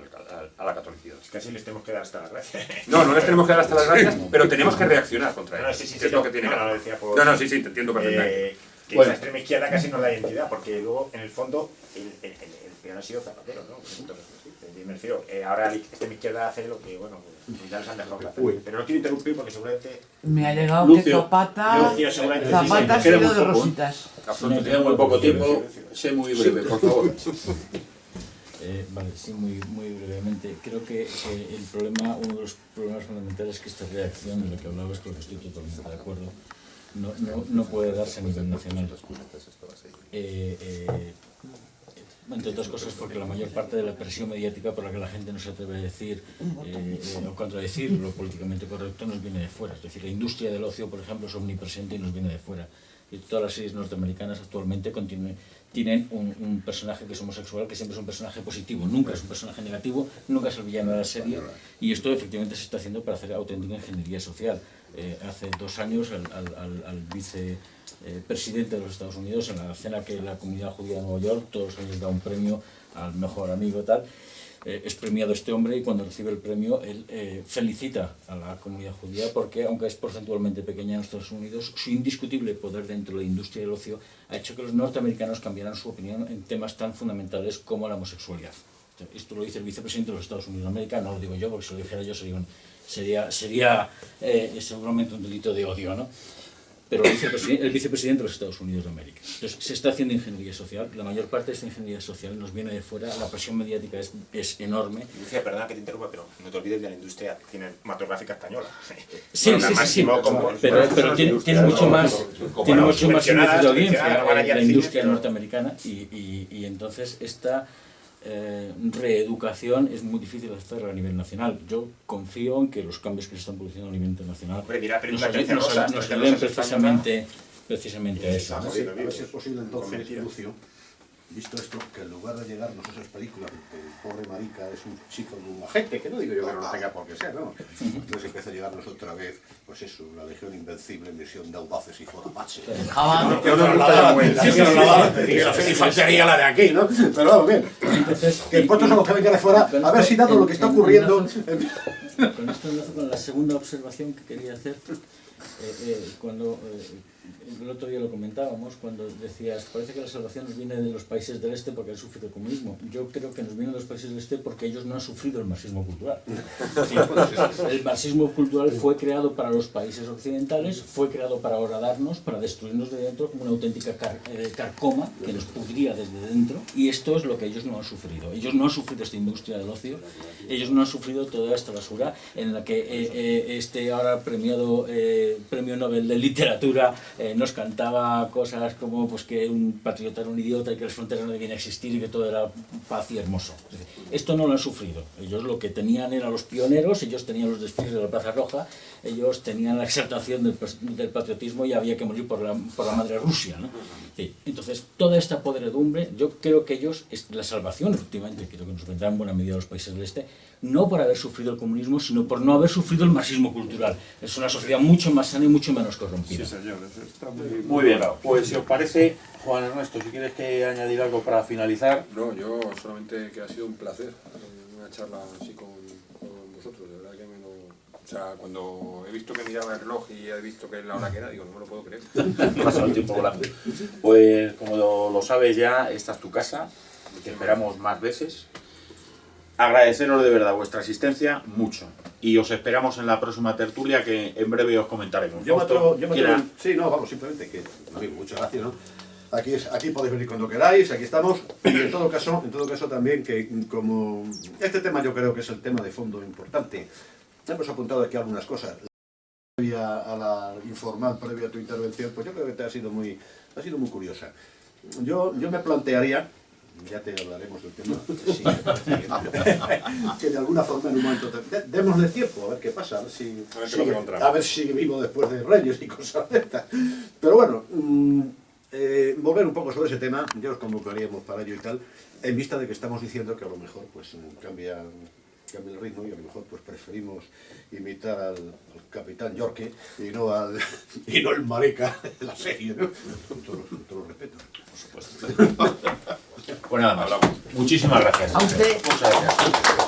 la catolicidad. Casi les tenemos que dar hasta las gracias. No les tenemos que dar hasta las gracias, pero tenemos que reaccionar contra ello. Sí, es lo que tiene que hacer. Sí, te entiendo perfectamente. Que la extrema izquierda casi no da identidad, porque luego, en el fondo, el peor ha sido Zapatero, ¿no? Me refiero, ahora la extrema izquierda hace lo que, bueno, ya les han dejado hacer. Pero no quiero interrumpir porque seguramente... Me ha llegado Lucio, que Zapata ha sido de rositas. Me queda muy poco tiempo, sé muy breve, por favor. Vale, sí, muy brevemente. Creo que el problema, uno de los problemas fundamentales es que esta reacción, de lo que hablabas, creo que estoy totalmente de acuerdo, no puede darse a nivel nacional. Entre otras cosas porque la mayor parte de la presión mediática por la que la gente no se atreve a decir o contradecir lo políticamente correcto nos viene de fuera. Es decir, la industria del ocio, por ejemplo, es omnipresente y nos viene de fuera. Y todas las series norteamericanas actualmente tienen un personaje que es homosexual, que siempre es un personaje positivo, nunca es un personaje negativo, nunca es el villano de la serie, y esto efectivamente se está haciendo para hacer auténtica ingeniería social. Hace 2 años al vicepresidente de los Estados Unidos, en la cena que la comunidad judía de Nueva York todos los años da un premio al mejor amigo tal, es premiado este hombre, y cuando recibe el premio él felicita a la comunidad judía porque, aunque es porcentualmente pequeña en Estados Unidos, su indiscutible poder dentro de la industria del ocio ha hecho que los norteamericanos cambiaran su opinión en temas tan fundamentales como la homosexualidad. Esto lo dice el vicepresidente de los Estados Unidos de América, no lo digo yo, porque si lo dijera yo sería seguramente un delito de odio, ¿no? Pero el vicepresidente de los Estados Unidos de América. Entonces, se está haciendo ingeniería social, la mayor parte de esta ingeniería social nos viene de fuera, la presión mediática es enorme. Lucía, perdona que te interrumpa, pero no te olvides de la industria cinematográfica española. Sí, pero tiene mucho más índice de audiencia la industria norteamericana, y entonces esta reeducación es muy difícil hacerla a nivel nacional. Yo confío en que los cambios que se están produciendo a nivel internacional nos ayuden precisamente a eso. A ver si es posible entonces, Lucio, visto esto, que en lugar de llegarnos a esas películas que el pobre marica es un chico de un agente, que no digo yo que no lo tenga por qué ser, ¿no? Entonces empieza a llegarnos otra vez, pues eso, la Legión Invencible, misión de audaces y forapaches. Y faltaría la de aquí, ¿no? Pero vamos, bien. Que impuestos a los que vengan de fuera, a ver si dado lo que está ocurriendo... Con esto enlazo con la segunda observación que quería hacer. Cuando el otro día lo comentábamos, cuando decías, parece que la salvación nos viene de los países del este porque han sufrido el comunismo. Yo creo que nos viene de los países del este porque ellos no han sufrido el marxismo cultural. El marxismo cultural fue creado para los países occidentales, fue creado para horadarnos, para destruirnos de dentro como una auténtica carcoma que nos pudría desde dentro, y esto es lo que ellos no han sufrido. Ellos no han sufrido esta industria del ocio, ellos no han sufrido toda esta basura en la que este ahora premiado Premio Nobel de Literatura nos cantaba cosas como pues que un patriota era un idiota y que las fronteras no debían existir y que todo era paz y hermoso. Es decir, esto no lo han sufrido. Ellos lo que tenían eran los pioneros, ellos tenían los desfiles de la Plaza Roja, ellos tenían la exaltación del patriotismo y había que morir por la madre Rusia, ¿no? Sí. Entonces, toda esta podredumbre, yo creo que ellos, la salvación, efectivamente, creo que nos vendrá en buena medida a los países del este, no por haber sufrido el comunismo, sino por no haber sufrido el marxismo cultural. Es una sociedad mucho más sana y mucho menos corrompida. Sí, señor. Muy bien, pues si os parece, Juan Ernesto, si quieres que añadir algo para finalizar. No, yo solamente que ha sido un placer una charla así con vosotros, de verdad que o sea, cuando he visto que miraba el reloj y he visto que es la hora que era, digo, no me lo puedo creer. Pasa el tiempo volando. Pues como lo sabes ya, esta es tu casa, te esperamos más veces. Agradeceros de verdad vuestra asistencia, mucho. Y os esperamos en la próxima tertulia que en breve os comentaremos. Sí, no, vamos, simplemente que, amigo, muchas gracias, ¿no? Aquí podéis venir cuando queráis, aquí estamos. Y en todo caso también que como este tema yo creo que es el tema de fondo importante. Hemos apuntado aquí algunas cosas. A la informal, previa a tu intervención, pues yo creo que te ha sido muy curiosa. Yo me plantearía, ya te hablaremos del tema, que de alguna forma en un momento démosle tiempo a ver qué pasa, a ver si vivo después de Reyes y cosas de estas. Pero bueno, volver un poco sobre ese tema, ya os convocaríamos para ello y tal, en vista de que estamos diciendo que a lo mejor pues cambia el ritmo y a lo mejor pues preferimos imitar al Capitán Yorke y no el marica de la serie, ¿no? Con todos los respetos. Por supuesto. Pues nada más. Muchísimas gracias. A usted. Muchas gracias.